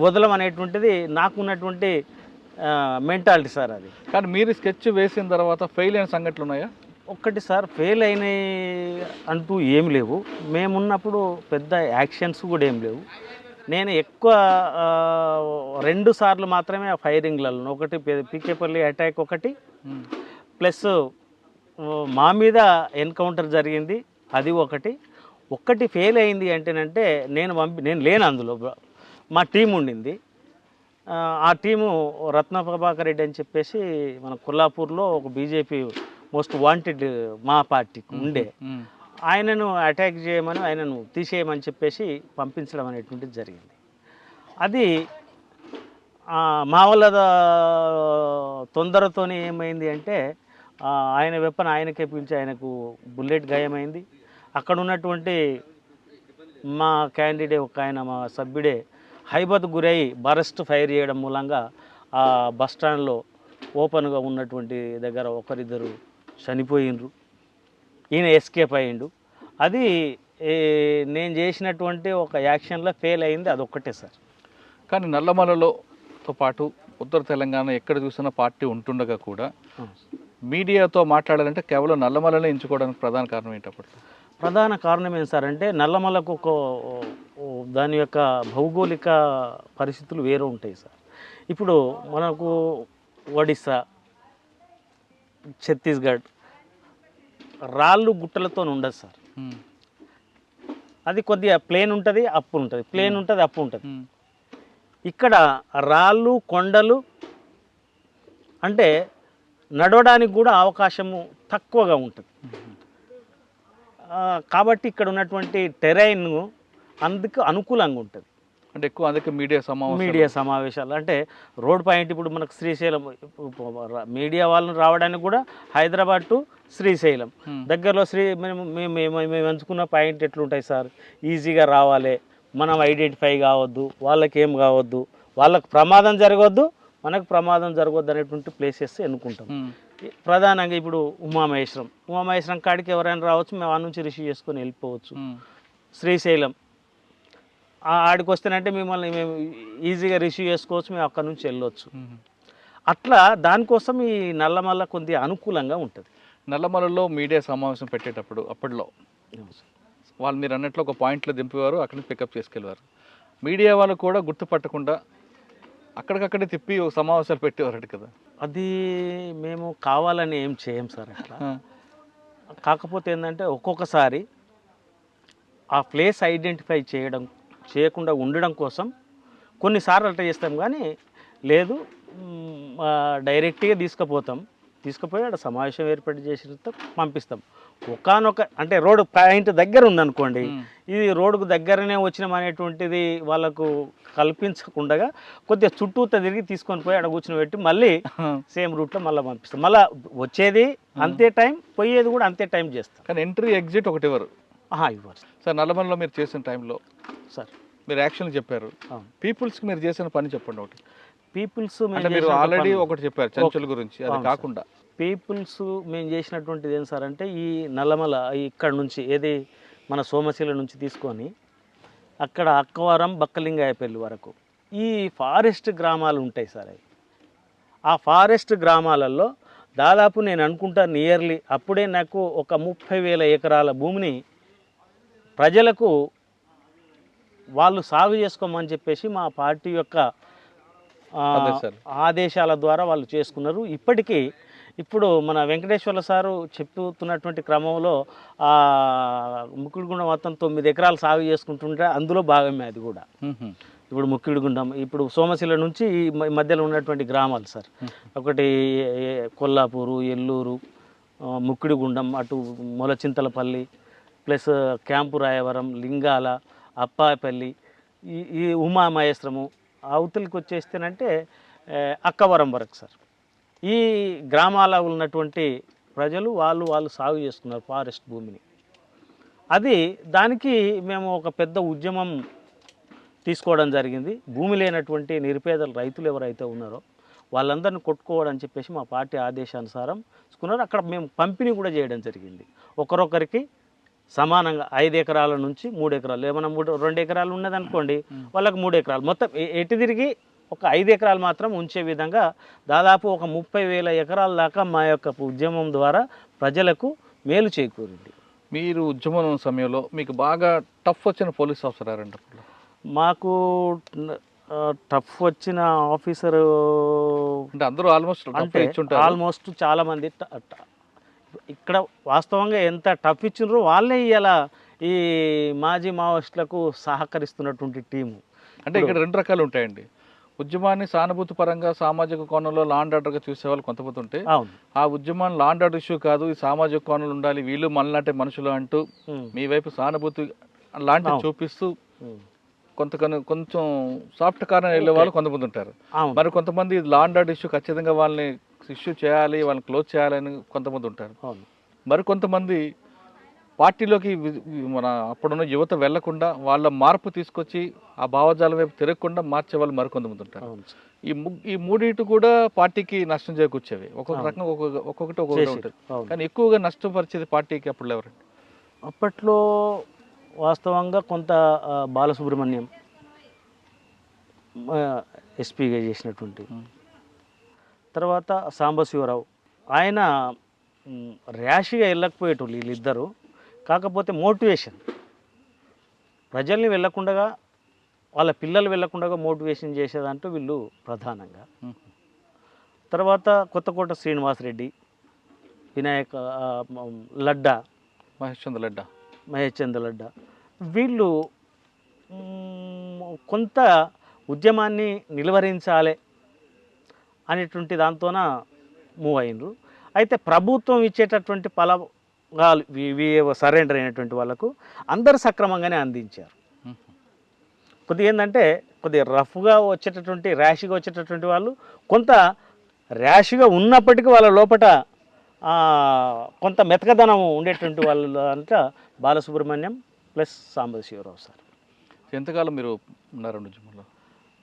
వదలం అనేటువంటిది నాకున్నటువంటి మెంటాలిటీ సార్ అది. కానీ మీరు స్కెచ్ వేసిన తర్వాత ఫెయిల్ అయిన సంఘటనలు ఉన్నాయా? ఒక్కటి సార్, ఫెయిల్ అయినాయి అంటూ ఏం లేవు. మేమున్నప్పుడు పెద్ద యాక్షన్స్ కూడా ఏం లేవు. నేను ఎక్కువ 2 సార్లు మాత్రమే ఆ ఫైరింగ్లలో, ఒకటి పీకేపల్లి అటాక్ ఒకటి, ప్లస్ మా మీద ఎన్కౌంటర్ జరిగింది అది ఒక్కటి ఫెయిల్ అయింది అంటేనంటే నేను లేను అందులో, మా టీం ఉండింది. ఆ టీము రత్న ప్రభాకర్ రెడ్డి అని చెప్పేసి మన కొల్లాపూర్లో ఒక బీజేపీ మోస్ట్ వాంటెడ్ మా పార్టీకి ఉండే, ఆయనను అటాక్ చేయమని, ఆయనను తీసేయమని చెప్పేసి పంపించడం అనేటువంటిది జరిగింది. అది మా వాళ్ళ తొందరతోనే ఏమైంది అంటే ఆయన వెపన్ ఆయనకే పిలిచి ఆయనకు బుల్లెట్ గాయమైంది. అక్కడ ఉన్నటువంటి మా క్యాండిడేట్ ఒక ఆయన, మా సభ్యుడే హైబత్ గురై బరస్ట్ ఫైర్ చేయడం మూలంగా ఆ బస్టాండ్లో ఓపెన్గా ఉన్నటువంటి దగ్గర ఒకరిద్దరు చనిపోయినరు. ఈయన ఎస్కేప్ అయ్యిండు. అది నేను చేసినటువంటి ఒక యాక్షన్లో ఫెయిల్ అయింది, అదొక్కటే సార్. కానీ నల్లమలలోతో పాటు ఉత్తర తెలంగాణ ఎక్కడ చూసినా పార్టీ ఉంటుండగా కూడా మీడియాతో మాట్లాడాలంటే కేవలం నల్లమలనే ఎంచుకోవడానికి ప్రధాన కారణం ఏంటప్పుడు? ప్రధాన కారణం ఏం సార్ అంటే నల్లమలకు దాని యొక్క భౌగోళిక పరిస్థితులు వేరే ఉంటాయి సార్. ఇప్పుడు మనకు ఒడిస్సా, ఛత్తీస్గఢ్ రాళ్ళు గుట్టలతో ఉండదు సార్. అది కొద్దిగా ప్లేన్ ఉంటుంది, అప్పు ఉంటుంది, ప్లేన్ ఉంటుంది, అప్పు ఉంటుంది. ఇక్కడ రాళ్ళు కొండలు అంటే నడవడానికి కూడా అవకాశము తక్కువగా ఉంటుంది. కాబట్టి ఇక్కడ ఉన్నటువంటి టెరైన్ అందుకు అనుకూలంగా ఉంటుంది. అంటే ఎక్కువ అందుకే మీడియా సమావేశాలు అంటే రోడ్ పాయింట్, ఇప్పుడు మనకు శ్రీశైలం మీడియా వాళ్ళని రావడానికి కూడా హైదరాబాద్ టు శ్రీశైలం దగ్గరలో మేము ఎంచుకున్న పాయింట్ ఎట్లుంటాయి సార్, ఈజీగా రావాలి, మనం ఐడెంటిఫై కావద్దు, వాళ్ళకి ఏం కావద్దు, వాళ్ళకు ప్రమాదం జరగవద్దు, మనకు ప్రమాదం జరగవద్దు అనేటువంటి ప్లేసెస్ ఎన్నుకుంటాం. ప్రధానంగా ఇప్పుడు ఉమామహేశ్వరం కాడికి ఎవరైనా రావచ్చు, మేము ఆ నుంచి రిసీవ్ చేసుకొని వెళ్ళిపోవచ్చు. శ్రీశైలం ఆడికి వస్తేనంటే మిమ్మల్ని మేము ఈజీగా రిసీవ్ చేసుకోవచ్చు, మేము అక్కడ నుంచి వెళ్ళవచ్చు. అట్లా దానికోసం ఈ నల్లమల్ల కొద్దిగా అనుకూలంగా ఉంటుంది. నల్లమలలో మీడియా సమావేశం పెట్టేటప్పుడు అప్పట్లో వాళ్ళు మీరు అన్నట్లు ఒక పాయింట్లో దింపేవారు, అక్కడి నుంచి పికప్ చేసుకెళ్ళేవారు. మీడియా వాళ్ళు కూడా గుర్తుపట్టకుండా అక్కడికక్కడే తిప్పి ఒక సమావేశాలు పెట్టేవారు కదా. అది మేము కావాలని ఏం చేయం సార్ అట్లా. కాకపోతే ఏంటంటే ఒక్కొక్కసారి ఆ ప్లేస్ ఐడెంటిఫై చేయకుండా ఉండడం కోసం కొన్నిసార్లు అట్లా చేస్తాం. కానీ లేదు, డైరెక్ట్గా తీసుకుపోయి అక్కడ సమావేశం ఏర్పాటు చేసి పంపిస్తాం. ఒకనొక అంటే రోడ్డు పాయింట్ దగ్గర ఉందనుకోండి, ఇది రోడ్డుకు దగ్గరనే వచ్చినాం అనేటువంటిది వాళ్ళకు కల్పించకుండా కొద్దిగా చుట్టూ తిరిగి తీసుకొని పోయి అక్కడ కూర్చొని పెట్టి మళ్ళీ సేమ్ రూట్లో మళ్ళీ పంపిస్తాం. మళ్ళీ వచ్చేది అంతే టైం, పోయేది కూడా అంతే టైం చేస్తాం. కానీ ఎంట్రీ ఎగ్జిట్ ఒకటి ఇవ్వరు. ఇవ్వరు సార్. నల్లమలలో మీరు చేసిన టైంలో సార్ మీరు యాక్షన్లు చెప్పారు, పీపుల్స్కి మీరు చేసిన పని చెప్పండి ఒకటి. పీపుల్స్ మీరు ఆల్రెడీ ఒకటి చెప్పారు చంచుల గురించి, అది కాకుండా పీపుల్స్ మేము చేసినటువంటిది ఏం సార్ అంటే ఈ నల్లమల ఇక్కడ నుంచి ఏది మన సోమశిల నుంచి తీసుకొని అక్కడ అక్కవరం బక్కలింగాయపల్లి వరకు ఈ ఫారెస్ట్ గ్రామాలు ఉంటాయి సార్. అవి ఆ ఫారెస్ట్ గ్రామాలలో దాదాపు నేను అనుకుంటా నియర్లీ అప్పుడే నాకు ఒక 30,000 ఎకరాల భూమిని ప్రజలకు వాళ్ళు సాగు చేసుకోమని చెప్పేసి మా పార్టీ యొక్క ఆదేశాల ద్వారా వాళ్ళు చేసుకున్నారు. ఇప్పుడు మన వెంకటేశ్వర్ల సారు చెప్తున్నటువంటి క్రమంలో ముక్కిడిగుండం మొత్తం 9 ఎకరాలు సాగు చేసుకుంటుంటే అందులో భాగమే అది కూడా. ఇప్పుడు ముక్కిడిగుండం, ఇప్పుడు సోమశిల నుంచి ఈ మధ్యలో ఉన్నటువంటి గ్రామాలు సార్, ఒకటి కొల్లాపూరు, ఎల్లూరు, ముక్కిడిగుండం, అటు మొలచింతలపల్లి, ప్లస్ క్యాంపు రాయవరం, లింగాల, అప్పాపల్లి, ఈ ఉమామహేశ్వరము, అవతలికి వచ్చేస్తేనంటే అక్కవరం వరకు సార్. ఈ గ్రామాల ఉన్నటువంటి ప్రజలు వాళ్ళు సాగు చేసుకున్నారు ఫారెస్ట్ భూమిని. దానికి మేము ఒక పెద్ద ఉద్యమం తీసుకోవడం జరిగింది. భూమి లేనటువంటి నిరుపేదల రైతులు ఎవరైతే ఉన్నారో వాళ్ళందరిని కొట్టుకోవాలని చెప్పేసి మా పార్టీ ఆదేశానుసారం తీసుకున్నారు. అక్కడ మేము పంపిణీ కూడా చేయడం జరిగింది. ఒకరొకరికి సమానంగా 5 ఎకరాల నుంచి 3 ఎకరాలు, ఏమైనా 2 ఎకరాలు ఉన్నదనుకోండి వాళ్ళకి 3 ఎకరాలు, మొత్తం ఎటు తిరిగి ఒక 5 ఎకరాలు మాత్రం ఉంచే విధంగా దాదాపు ఒక 30,000 ఎకరాల దాకా మా యొక్క ఉద్యమం ద్వారా ప్రజలకు మేలు చేకూరింది. మీరు ఉద్యమం సమయంలో మీకు బాగా టఫ్ వచ్చిన పోలీస్ ఆఫీసర్ ఎవరండి అప్పుడు? మాకు టఫ్ వచ్చిన ఆఫీసరు అంటే అందరూ ఆల్మోస్ట్ అంటే ఆల్మోస్ట్ చాలామంది ఇక్కడ వాస్తవంగా ఎంత టఫ్ ఇచ్చినారో వాళ్ళే ఇలా ఈ మాజీ మావోయిస్టులకు సహకరిస్తున్నటువంటి టీము. అంటే ఇక్కడ 2 రకాలు ఉంటాయండి. ఉద్యమాన్ని సానుభూతి పరంగా సామాజిక కోణంలో లాండ్ ఆర్డర్గా చూసేవాళ్ళు కొంతమంది ఉంటే, అవును, ఆ ఉద్యమాన్ని లాండ్ ఆర్డర్ ఇష్యూ కాదు, ఈ సామాజిక కోణంలో ఉండాలి, వీళ్ళు మనలాంటి మనుషులు అంటూ మీ వైపు సానుభూతి లాంటివి చూపిస్తూ కొంచెం సాఫ్ట్ కార్నర్ వెళ్ళే వాళ్ళు కొంతమంది ఉంటారు. మరి కొంతమంది లాండ్ ఆర్డర్ ఇష్యూ ఖచ్చితంగా వాళ్ళని ఇష్యూ చేయాలి, వాళ్ళని క్లోజ్ చేయాలని కొంతమంది ఉంటారు. మరి కొంతమంది పార్టీలోకి మన అప్పుడున్న యువత వెళ్లకుండా వాళ్ళ మార్పు తీసుకొచ్చి ఆ భావజాలం వైపు తిరగకుండా మార్చే వాళ్ళు మరికొంతమంది ఉంటారు. ఈ మూడింటి కూడా పార్టీకి నష్టం చేకూర్చేవి. ఒక్కొక్క రకంగా ఒక్కొక్కటి ఉంటుంది. కానీ ఎక్కువగా నష్టపరిచేది పార్టీకి అప్పుడు ఎవరండి? అప్పట్లో వాస్తవంగా కొంత బాలసుబ్రహ్మణ్యం ఎస్పీగా చేసినటువంటి, తర్వాత సాంబశివరావు, ఆయన ర్యాష్గా వెళ్ళకపోయేటోళ్ళు వీళ్ళిద్దరూ. కాకపోతే మోటివేషన్, ప్రజల్ని వెళ్ళకుండా వాళ్ళ పిల్లలు వెళ్ళకుండా మోటివేషన్ చేసేదంటూ వీళ్ళు ప్రధానంగా. తర్వాత కొత్తకోట శ్రీనివాసరెడ్డి, వినాయక లడ్డా, మహేష్ చంద్ర లడ్డా, వీళ్ళు కొంత ఉద్యమాన్ని నిలువరించాలి అనేటువంటి దాంతోన మూవ్ అయినరు. అయితే ప్రభుత్వం ఇచ్చేటటువంటి ఫలాలు సరెండర్ అయినటువంటి వాళ్ళకు అందరు సక్రమంగానే అందించారు. కొద్దిగా ఏంటంటే కొద్దిగా రఫ్గా వచ్చేటటువంటి ర్యాష్గా వచ్చేటటువంటి వాళ్ళు కొంత ర్యాష్గా ఉన్నప్పటికీ వాళ్ళ లోపల కొంత మెతకదనం ఉండేటువంటి వాళ్ళు అంట బాలసుబ్రహ్మణ్యం ప్లస్ సాంబశివరావు సార్. ఎంతకాలం మీరు ఉన్నారండి ఉద్యమంలో?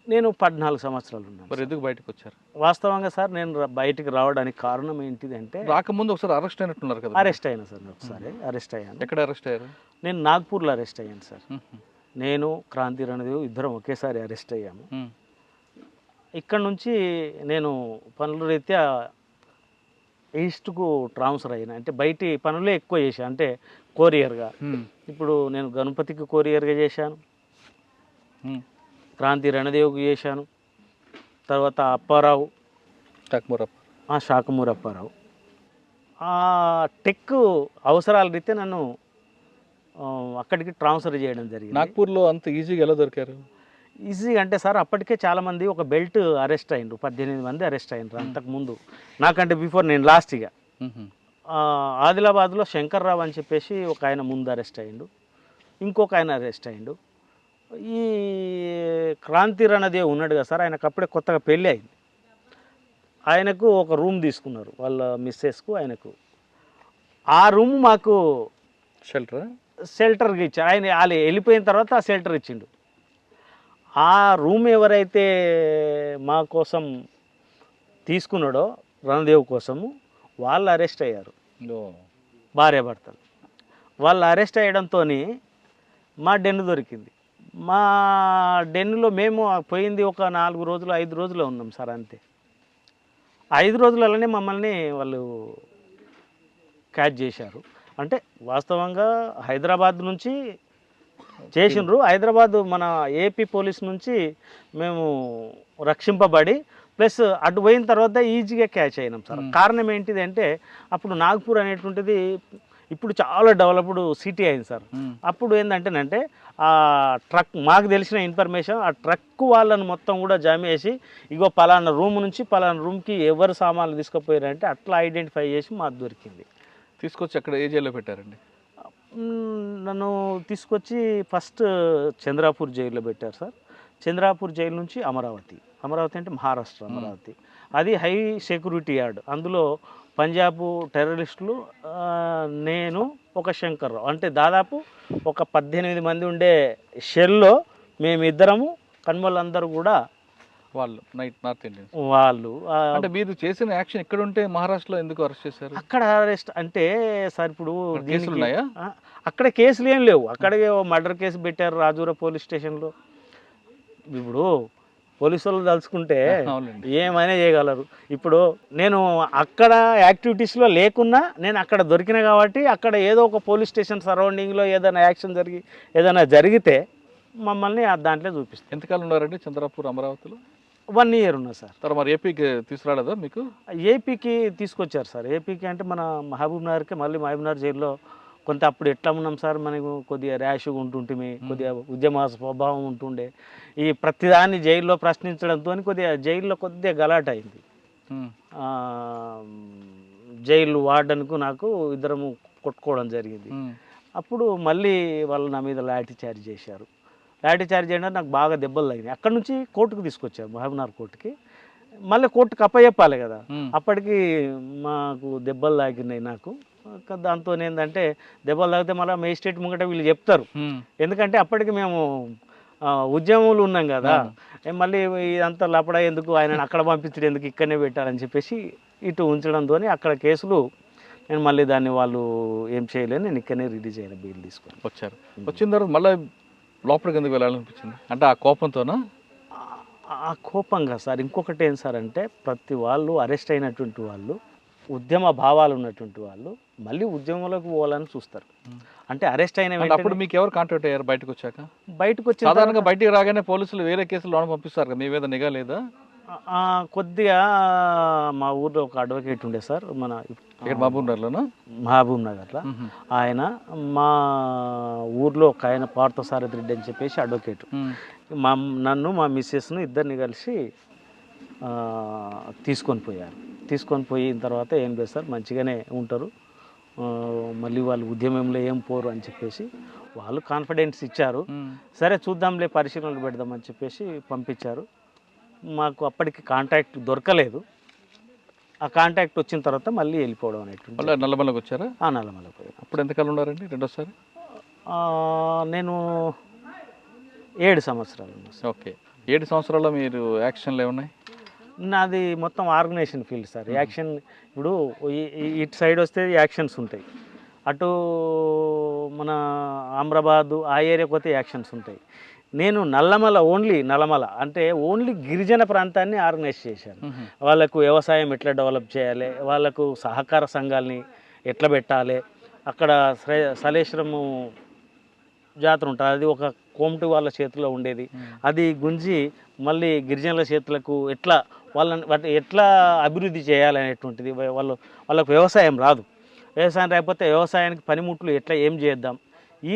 నేను 14 సంవత్సరాలు ఉన్నాను. మరి ఎందుకు బయటకు వచ్చారు? వాస్తవంగా సార్ నేను బయటికి రావడానికి కారణం ఏంటిది అంటే, రాకముందు ఒకసారి అరెస్ట్ అయినట్టున్నారు కదా? అరెస్ట్ అయినా సార్, ఒకసారి అరెస్ట్ అయ్యాను. ఎక్కడ అరెస్ట్ అయ్యారు? నేను నాగ్పూర్లో అరెస్ట్ అయ్యాను సార్. నేను క్రాంతి రణదేవ్ ఇద్దరం ఒకేసారి అరెస్ట్ అయ్యాము. ఇక్కడ నుంచి నేను పనుల రీత్యా ఈస్ట్కు ట్రాన్స్ఫర్ అయినా, అంటే బయటి పనులే ఎక్కువ చేశాను, అంటే కొరియర్గా. ఇప్పుడు నేను గణపతికి కొరియర్గా చేశాను, క్రాంతి రణదేవ్కి చేశాను, తర్వాత అప్పారావు, శాఖమూరి అప్పారావు. ఆ టెక్ అవసరాల రీత్యా నన్ను అక్కడికి ట్రాన్స్ఫర్ చేయడం జరిగింది. నాగ్పూర్లో అంత ఈజీగా ఎలా దొరికారు? ఈజీగా అంటే సార్, అప్పటికే చాలామంది ఒక బెల్ట్ అరెస్ట్ అయినరు, 18 మంది అరెస్ట్ అయినరు అంతకుముందు నాకంటే బిఫోర్. నేను లాస్ట్గా ఆదిలాబాద్లో శంకర్రావు అని చెప్పేసి ఒక ఆయన ముందు అరెస్ట్ అయ్యిండు, ఇంకొక ఆయన అరెస్ట్ అయ్యిండు. ఈ క్రాంతి రణదేవ్ ఉన్నాడు కదా సార్, ఆయనకు అప్పుడే కొత్తగా పెళ్ళి అయింది. ఆయనకు ఒక రూమ్ తీసుకున్నారు వాళ్ళ మిస్సెస్కు, ఆయనకు ఆ రూమ్ మాకు షెల్టర్కి ఇచ్చారు. ఆయన వాళ్ళు వెళ్ళిపోయిన తర్వాత ఆ షెల్టర్ ఇచ్చిండు. ఆ రూమ్ ఎవరైతే మా కోసం తీసుకున్నాడో రణదేవ్ కోసము, వాళ్ళు అరెస్ట్ అయ్యారు, భార్యాభర్తలు. వాళ్ళు అరెస్ట్ అయ్యడంతో మా డెన్ను దొరికింది. మా డెన్నులో మేము పోయింది ఒక 4 రోజులు 5 రోజులు ఉన్నాం సార్, అంతే. 5 రోజులలోనే మమ్మల్ని వాళ్ళు క్యాచ్ చేశారు. అంటే వాస్తవంగా హైదరాబాద్ నుంచి చేసిండ్రు, హైదరాబాద్ మన ఏపీ పోలీస్ నుంచి మేము రక్షింపబడి ప్లస్ అటు పోయిన తర్వాత ఈజీగా క్యాచ్ అయినాం సార్. కారణం ఏంటిది అంటే, అప్పుడు నాగ్పూర్ అనేటువంటిది ఇప్పుడు చాలా డెవలప్డ్ సిటీ అయింది సార్. అప్పుడు ఏంటంటేనంటే ఆ ట్రక్, మాకు తెలిసిన ఇన్ఫర్మేషన్, ఆ ట్రక్ వాళ్ళని మొత్తం కూడా జామ్ చేసి, ఇగో పలానా రూమ్ నుంచి పలానా రూమ్కి ఎవరు సామాన్లు తీసుకుపోయారంటే అట్లా ఐడెంటిఫై చేసి మాకు దొరికింది. తీసుకొచ్చి అక్కడ ఏ జైల్లో పెట్టారండి? నన్ను తీసుకొచ్చి ఫస్ట్ చంద్రాపూర్ జైల్లో పెట్టారు సార్. చంద్రాపూర్ జైలు నుంచి అమరావతి అంటే మహారాష్ట్ర అమరావతి, అది హై సెక్యూరిటీ యార్డ్. అందులో పంజాబ్ టెర్రరిస్టులు, నేను, ఒక శంకర్రావు, అంటే దాదాపు ఒక 18 మంది ఉండే షెల్లో మేమిద్దరము, కన్మలందరూ కూడా వాళ్ళు నార్త్ ఇండియన్స్. వాళ్ళు అంటే మీరు చేసిన యాక్షన్ ఇక్కడ ఉంటే మహారాష్ట్రలో ఎందుకు అరెస్ట్ చేశారు? అక్కడ అరెస్ట్ అంటే సార్ ఇప్పుడు అక్కడ కేసులు ఉన్నాయా? అక్కడ కేసులు ఏం లేవు. అక్కడే మర్డర్ కేసు పెట్టారు రాజూరా పోలీస్ స్టేషన్లో. ఇప్పుడు పోలీసు వాళ్ళు తలుచుకుంటే అవునండి. ఏమైనా చేయగలరు. ఇప్పుడు నేను అక్కడ యాక్టివిటీస్లో లేకున్నా నేను అక్కడ దొరికిన కాబట్టి అక్కడ ఏదో ఒక పోలీస్ స్టేషన్ సరౌండింగ్లో ఏదైనా యాక్షన్ ఏదైనా జరిగితే మమ్మల్ని దాంట్లో చూపిస్తాం. ఎంతకాలం ఉన్నారండి చంద్రాపూర్ అమరావతిలో? 1 year ఉన్నా సార్. తర్వాత మరి ఏపీకి తీసుకురాలేదా మీకు? ఏపీకి తీసుకొచ్చారు సార్. ఏపీకి అంటే మన మహబూబ్ నగర్కి మళ్ళీ మహబూబ్ నగర్ జైల్లో కొంత అప్పుడు ఎట్లా ఉన్నాం సార్, మనకు కొద్దిగా ర్యాష్గా ఉంటుంటే, కొద్దిగా ఉద్యమ స్వభావం ఉంటుండే. ఈ ప్రతిదాన్ని జైల్లో ప్రశ్నించడంతో కొద్దిగా జైల్లో కొద్దిగా గలాట అయింది. జైలు వార్డన్కు నాకు ఇద్దరము కొట్టుకోవడం జరిగింది. అప్పుడు మళ్ళీ వాళ్ళు నా మీద లాఠీ చార్జ్ చేశారు. లాఠీ చార్జ్ చేయడానికి నాకు బాగా దెబ్బలు తగినాయి. అక్కడ నుంచి కోర్టుకు తీసుకొచ్చారు, మహబూబ్నగర్ కోర్టుకి. మళ్ళీ కోర్టుకు అప్పచెప్పాలి కదా, అప్పటికి మాకు దెబ్బలు తాకినాయి నాకు. దాంతో ఏంటంటే దెబ్బలు తాగితే మళ్ళీ మేజిస్ట్రేట్ ముంగట వీళ్ళు చెప్తారు. ఎందుకంటే అప్పటికి మేము ఉద్యమంలో ఉన్నాం కదా, మళ్ళీ ఇదంతా లపడా ఎందుకు, ఆయన అక్కడ పంపించడం ఎందుకు, ఇక్కడనే పెట్టాలని చెప్పేసి ఇటు ఉంచడంతో అక్కడ కేసులు నేను మళ్ళీ దాన్ని వాళ్ళు ఏం చేయలేని నేను ఇక్కడనే రిలీజ్ అయిన బెయిల్ తీసుకొని వచ్చారు. వచ్చిన తర్వాత మళ్ళీ లోపలికి ఎందుకు వెళ్ళాలనిపించింది? అంటే ఆ కోపంతోనా? ఆ కోపంగా సార్. ఇంకొకటి ఏం సార్ అంటే ప్రతి వాళ్ళు అరెస్ట్ అయినటువంటి వాళ్ళు, ఉద్యమ భావాలు ఉన్నటువంటి వాళ్ళు మళ్ళీ ఉద్యమంలోకి పోవాలని చూస్తారు. అంటే అరెస్ట్ అయిన అప్పుడు మీకు ఎవరు కాంటాక్ట్ అయ్యారు బయటకు వచ్చాక? బయటకు వచ్చి సాధారణంగా బయటికి రాగానే పోలీసులు వేరే కేసులు లోన పంపిస్తారు కదా, మీ మీద నిఘా లేదా? కొద్దిగా మా ఊర్లో ఒక అడ్వకేట్ ఉండే సార్, మన మహబూబ్నగర్లోనా? మహబూబ్నగర్లో. ఆయన మా ఊర్లో ఒక ఆయన పార్థసారథి రెడ్డి అని చెప్పేసి అడ్వకేట్, నన్ను మా మిస్సెస్ను ఇద్దరిని కలిసి తీసుకొని పోయారు. తీసుకొని పోయిన తర్వాత ఏం లేదు సార్, మంచిగానే ఉంటారు, మళ్ళీ వాళ్ళు ఉద్యమంలో ఏం పోరు అని చెప్పేసి వాళ్ళు కాన్ఫిడెన్స్ ఇచ్చారు. సరే చూద్దాంలే, పరిశీలనలు పెడదామని చెప్పేసి పంపించారు. మాకు అప్పటికి కాంటాక్ట్ దొరకలేదు. ఆ కాంటాక్ట్ వచ్చిన తర్వాత మళ్ళీ వెళ్ళిపోవడం అనేటువంటి. మళ్ళీ నల్లమలకు వచ్చారా? నల్లమలకు పోయాను. అప్పుడు ఎంతకాలం ఉన్నారండి రెండోసారి? నేను 7 సంవత్సరాలు. ఓకే. 7 సంవత్సరాల్లో మీరు యాక్షన్లు ఏమున్నాయి? నాది మొత్తం ఆర్గనైజేషన్ ఫీల్డ్ సార్. యాక్షన్ ఇప్పుడు ఇటు సైడ్ వస్తే యాక్షన్స్ ఉంటాయి, అటు మన అమ్రాబాదు ఆ ఏరియాకి పోతే యాక్షన్స్ ఉంటాయి. నేను నల్లమల అంటే ఓన్లీ గిరిజన ప్రాంతాన్ని ఆర్గనైజ్ చేశాను. వాళ్ళకు వ్యవసాయం ఎట్లా డెవలప్ చేయాలి, వాళ్ళకు సహకార సంఘాలని ఎట్లా పెట్టాలి, అక్కడ సలేశ్వరము జాతర ఉంటుంది, అది ఒక కోమటి వాళ్ళ చేతిలో ఉండేది, అది గుంజి మళ్ళీ గిరిజనుల చేతులకు ఎట్లా అభివృద్ధి చేయాలనేటువంటిది. వాళ్ళకు వ్యవసాయం రాదు, వ్యవసాయం రాకపోతే వ్యవసాయానికి పనిముట్లు ఏం చేద్దాం,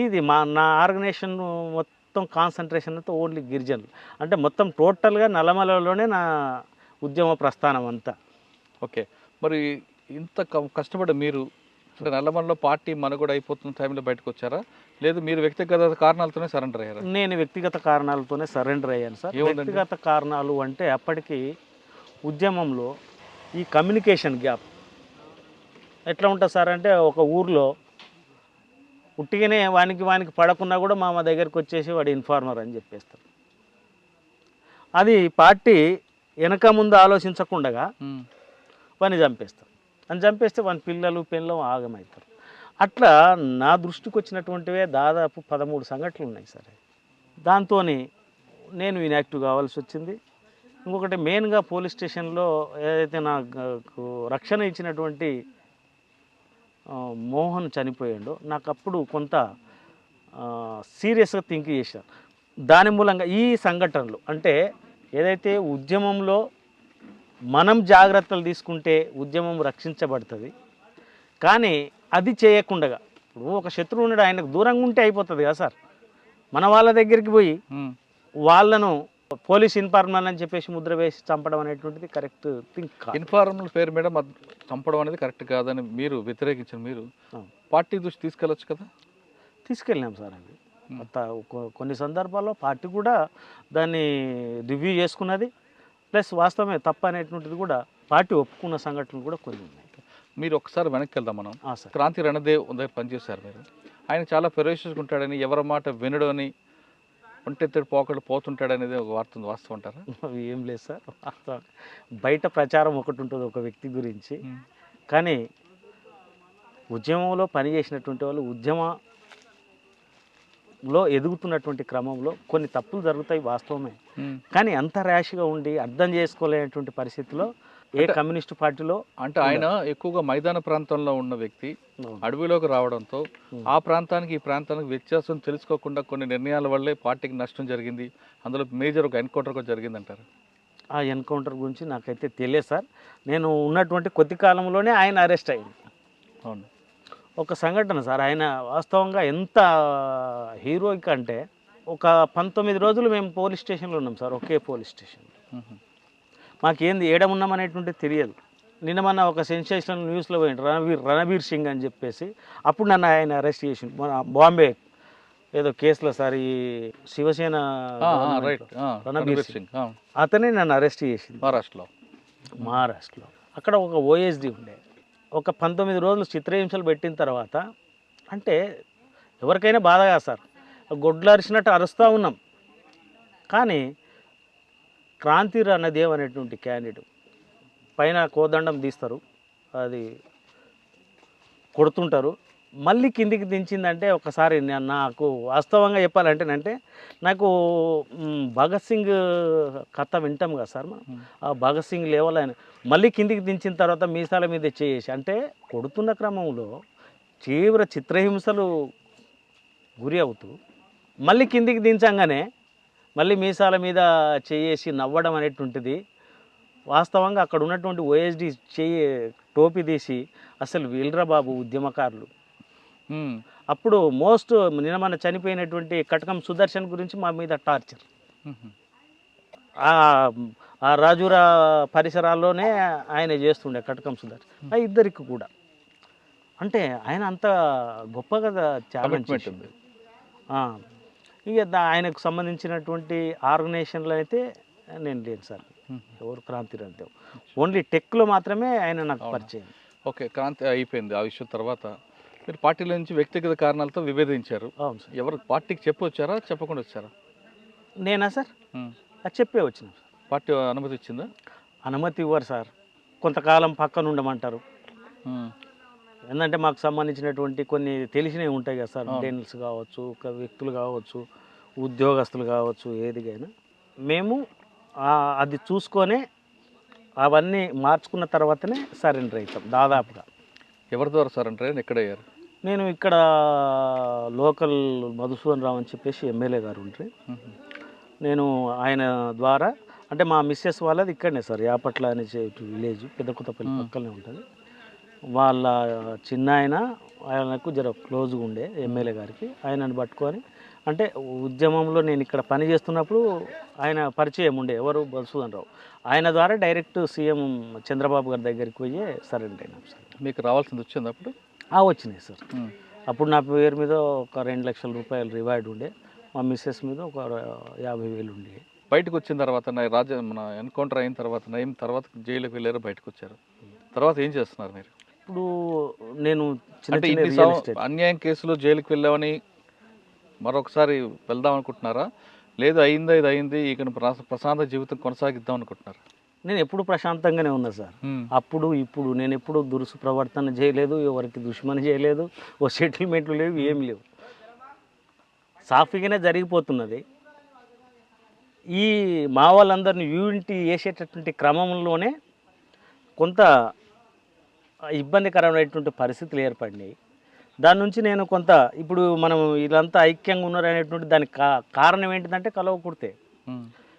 ఇది నా ఆర్గనైజేషన్ మొత్తం కాన్సన్ట్రేషన్ అంతా ఓన్లీ గిరిజనులు. అంటే మొత్తం టోటల్గా నల్లమలలోనే నా ఉద్యమ ప్రస్థానం అంతా. ఓకే. మరి ఇంత కష్టపడి మీరు అంటే నల్లమలలో పార్టీ మనుగడ అయిపోతున్న టైంలో బయటకు వచ్చారా, లేదు మీరు వ్యక్తిగత కారణాలతోనే సరెండర్ అయ్యారా? నేను వ్యక్తిగత కారణాలతోనే సరెండర్ అయ్యాను సార్. వ్యక్తిగత కారణాలు అంటే అప్పటికి ఉద్యమంలో ఈ కమ్యూనికేషన్ గ్యాప్ ఎట్లా ఉంటుంది సార్ అంటే, ఒక ఊర్లో ఉట్టిగానే వానికి పడకున్నా కూడా మా దగ్గరికి వచ్చేసి వాడు ఇన్ఫార్మర్ అని చెప్పేస్తారు. అది పార్టీ వెనక ముందు ఆలోచించకుండా వాడిని చంపేస్తారు. అని చంపేస్తే వాని పిల్లలు ఆగమవుతారు. అట్లా నా దృష్టికి వచ్చినటువంటివే దాదాపు 13 సంఘటనలు ఉన్నాయి సార్. దాంతో నేను ఇన్యాక్టివ్ కావాల్సి వచ్చింది. ఇంకొకటి మెయిన్గా పోలీస్ స్టేషన్లో ఏదైతే నాకు రక్షణ ఇచ్చినటువంటి మోహన్ చనిపోయాడో, నాకు అప్పుడు కొంత సీరియస్గా థింక్ చేశాను. దాని మూలంగా ఈ సంఘటనలు అంటే ఏదైతే ఉద్యమంలో మనం జాగ్రత్తలు తీసుకుంటే ఉద్యమం రక్షించబడుతుంది, కానీ అది చేయకుండా ఇప్పుడు ఒక శత్రువు ఉన్నాడు, ఆయనకు దూరంగా ఉంటే అయిపోతుంది కదా సార్. మన వాళ్ళ దగ్గరికి పోయి వాళ్ళను పోలీస్ ఇన్ఫార్మర్ అని చెప్పేసి ముద్ర వేసి చంపడం అనేటువంటిది కరెక్ట్ థింక్ కాదు. ఇన్ఫార్మర్ పేరు మీద చంపడం అనేది కరెక్ట్ కాదని మీరు వ్యతిరేకించిన మీరు పార్టీ దృష్టి తీసుకెళ్ళచ్చు కదా? తీసుకెళ్ళినాం సార్. అది కొన్ని సందర్భాల్లో పార్టీ కూడా దాన్ని రివ్యూ చేసుకున్నది, ప్లస్ వాస్తవమే తప్ప అనేటువంటిది కూడా పార్టీ ఒప్పుకున్న సంఘటనలు కూడా కొన్ని ఉన్నాయి. మీరు ఒకసారి వెనక్కి వెళ్దాం మనం. సార్, క్రాంతి రణదేవ్ దగ్గర పనిచేశారు మీరు. ఆయన చాలా ఫెరోషియస్గా ఉంటాడని, ఎవరి మాట వినడని ఒంటెత్తడి పోకడు పోతుంటాడు అనేది ఒక వార్త ఉంది, వాస్తవం అంటారా? అవి ఏం లేదు సార్, వాస్తవం. బయట ప్రచారం ఒకటి ఉంటుంది ఒక వ్యక్తి గురించి, కానీ ఉద్యమంలో పనిచేసినటువంటి వాళ్ళు ఉద్యమంలో ఎదుగుతున్నటువంటి క్రమంలో కొన్ని తప్పులు జరుగుతాయి, వాస్తవమే. కానీ అంత ర్యాష్గా ఉండి అర్థం చేసుకోలేనటువంటి పరిస్థితిలో ఏ కమ్యూనిస్టు పార్టీలో అంటే ఆయన ఎక్కువగా మైదాన ప్రాంతంలో ఉన్న వ్యక్తి అడవిలోకి రావడంతో ఆ ప్రాంతానికి ఈ ప్రాంతానికి వ్యత్యాసం తెలుసుకోకుండా కొన్ని నిర్ణయాల వల్లే పార్టీకి నష్టం జరిగింది. అందులో మేజర్ ఒక ఎన్కౌంటర్ కూడా జరిగింది అంటారు. ఆ ఎన్కౌంటర్ గురించి నాకైతే తెలియదు సార్. నేను ఉన్నటువంటి కొద్ది కాలంలోనే ఆయన అరెస్ట్ అయింది. అవును, ఒక సంఘటన సార్, ఆయన వాస్తవంగా ఎంత హీరోయిక్ అంటే ఒక 19 రోజులు మేము పోలీస్ స్టేషన్లో ఉన్నాం సార్, ఒకే పోలీస్ స్టేషన్. మాకేంది ఏడమున్నామనేటువంటి తెలియదు. నిన్న మొన్న ఒక సెన్సేషనల్ న్యూస్లో పోయింది రణబీర్ సింగ్ అని చెప్పేసి, అప్పుడు నన్ను ఆయన అరెస్ట్ చేసి మన బాంబే ఏదో కేసులో సార్ ఈ శివసేన రణబీర్ సింగ్ అతనే నన్ను అరెస్ట్ చేసింది మహారాష్ట్రలో. అక్కడ ఒక ఓఎస్డి ఉండే, ఒక 19 రోజులు చిత్రహింసలు పెట్టిన తర్వాత అంటే ఎవరికైనా బాధగా సార్, గొడ్లు అరిచినట్టు అరుస్తూ ఉన్నాం. కానీ క్రాంతి రణదేవ్ అనేటువంటి క్యాండిడేట్ పైన కోదండం తీస్తారు, అది కొడుతుంటారు, మళ్ళీ కిందికి దించిందంటే ఒకసారి నాకు వాస్తవంగా చెప్పాలంటేనంటే నాకు భగత్ సింగ్ కథ వింటాం కదా సార్ మనం, ఆ భగత్ సింగ్ లెవెల్ ఆయన మళ్ళీ కిందికి దించిన తర్వాత మీసాల మీద చేసి అంటే కొడుతున్న క్రమంలో తీవ్ర చిత్రహింసలు గురి అవుతూ మళ్ళీ కిందికి దించంగానే మళ్ళీ మీసాల మీద చేసి నవ్వడం అనేటువంటిది వాస్తవంగా అక్కడ ఉన్నటువంటి ఓఎస్డి టోపీ తీసి అసలు వీళ్ళరా బాబు ఉద్యమకారులు. అప్పుడు మోస్ట్ నిన్న మన చనిపోయినటువంటి కటకం సుదర్శన్ గురించి మా మీద టార్చర్, ఆ రాజురా పరిసరాల్లోనే ఆయన చేస్తుండే కటకం సుదర్శన్, ఆ ఇద్దరికి కూడా. అంటే ఆయన అంత గొప్పగా త్యాగం చేసింది. ఇక ఆయనకు సంబంధించినటువంటి ఆర్గనైజేషన్లో అయితే నేను లేను సార్, ఎవరు క్రాంతి రణదేవ్, ఓన్లీ టెక్లో మాత్రమే ఆయన నాకు పరిచయం. ఓకే, క్రాంతి అయిపోయింది. ఆ విషయం తర్వాత మీరు పార్టీలో నుంచి వ్యక్తిగత కారణాలతో విభేదించారు. అవును సార్. ఎవరు పార్టీకి చెప్పొచ్చారా చెప్పకుండా వచ్చారా? నేనా సార్, అది చెప్పే వచ్చినాం సార్. పార్టీ అనుమతి ఇచ్చిందా? అనుమతి ఇవ్వరు సార్, కొంతకాలం పక్కన ఉండమంటారు. ఎందుకంటే మాకు సంబంధించినటువంటి కొన్ని తెలిసినవి ఉంటాయి కదా సార్, డెనల్స్ కావచ్చు, ఒక వ్యక్తులు కావచ్చు, ఉద్యోగస్తులు కావచ్చు, ఏదిగైనా మేము అది చూసుకొని అవన్నీ మార్చుకున్న తర్వాతనే సరెండర్ అవుతాం దాదాపుగా. ఎవరి ద్వారా సరెండర్ అయ్యారు, ఎక్కడ అయ్యారు? నేను ఇక్కడ లోకల్ మధుసూదన్ రావు అని చెప్పేసి ఎమ్మెల్యే గారు ఉంటారు, నేను ఆయన ద్వారా అంటే మా మిస్సెస్ వాళ్ళది ఇక్కడనే సార్, యాపట్ల అనే విలేజ్ పెద్దకొత్తపల్లి పక్కనే ఉంటుంది. వాళ్ళ చిన్న ఆయనకు జర క్లోజ్గా ఉండే ఎమ్మెల్యే గారికి, ఆయనను పట్టుకొని అంటే ఉద్యమంలో నేను ఇక్కడ పని చేస్తున్నప్పుడు ఆయన పరిచయం ఉండే, ఎవరు మధుసూదన్ రావు, ఆయన ద్వారా డైరెక్ట్ సీఎం చంద్రబాబు గారి దగ్గరికి పోయి సరెండర్ అయినాం సార్. మీకు రావాల్సింది వచ్చింది అప్పుడు? వచ్చినాయి సార్. అప్పుడు నా పేరు మీద ఒక 2 లక్షల రూపాయలు రివార్డ్ ఉండే, మా మిస్సెస్ మీద ఒక 50,000 ఉండే. బయటకు వచ్చిన తర్వాత మన ఎన్కౌంటర్ అయిన తర్వాత తర్వాత జైలుకి వెళ్ళారు, బయటకు వచ్చారు, తర్వాత ఏం చేస్తున్నారు మీరు ఇప్పుడు? నేను అన్యాయం కేసులో జైలుకి వెళ్ళామని మరొకసారి వెళ్దాం అనుకుంటున్నారా, లేదు అయిందా ఇది అయింది ఇక ప్రశాంత జీవితం కొనసాగిద్దాం అనుకుంటున్నారా? నేను ఎప్పుడు ప్రశాంతంగానే ఉన్నా సార్, అప్పుడు ఇప్పుడు నేను ఎప్పుడు దురుసు ప్రవర్తన చేయలేదు, ఎవరికి దుష్మని చేయలేదు, ఓ సెటిల్మెంట్లు లేవు, ఏమి లేవు, సాఫీగానే జరిగిపోతున్నది. ఈ మా వాళ్ళందరినీ యూనిటీ చేసేటటువంటి క్రమంలోనే కొంత ఇబ్బందికరమైనటువంటి పరిస్థితులు ఏర్పడినాయి. దాని నుంచి నేను కొంత ఇప్పుడు మనం వీళ్ళంతా ఐక్యంగా ఉన్నారనేటువంటి దానికి కారణం ఏంటిదంటే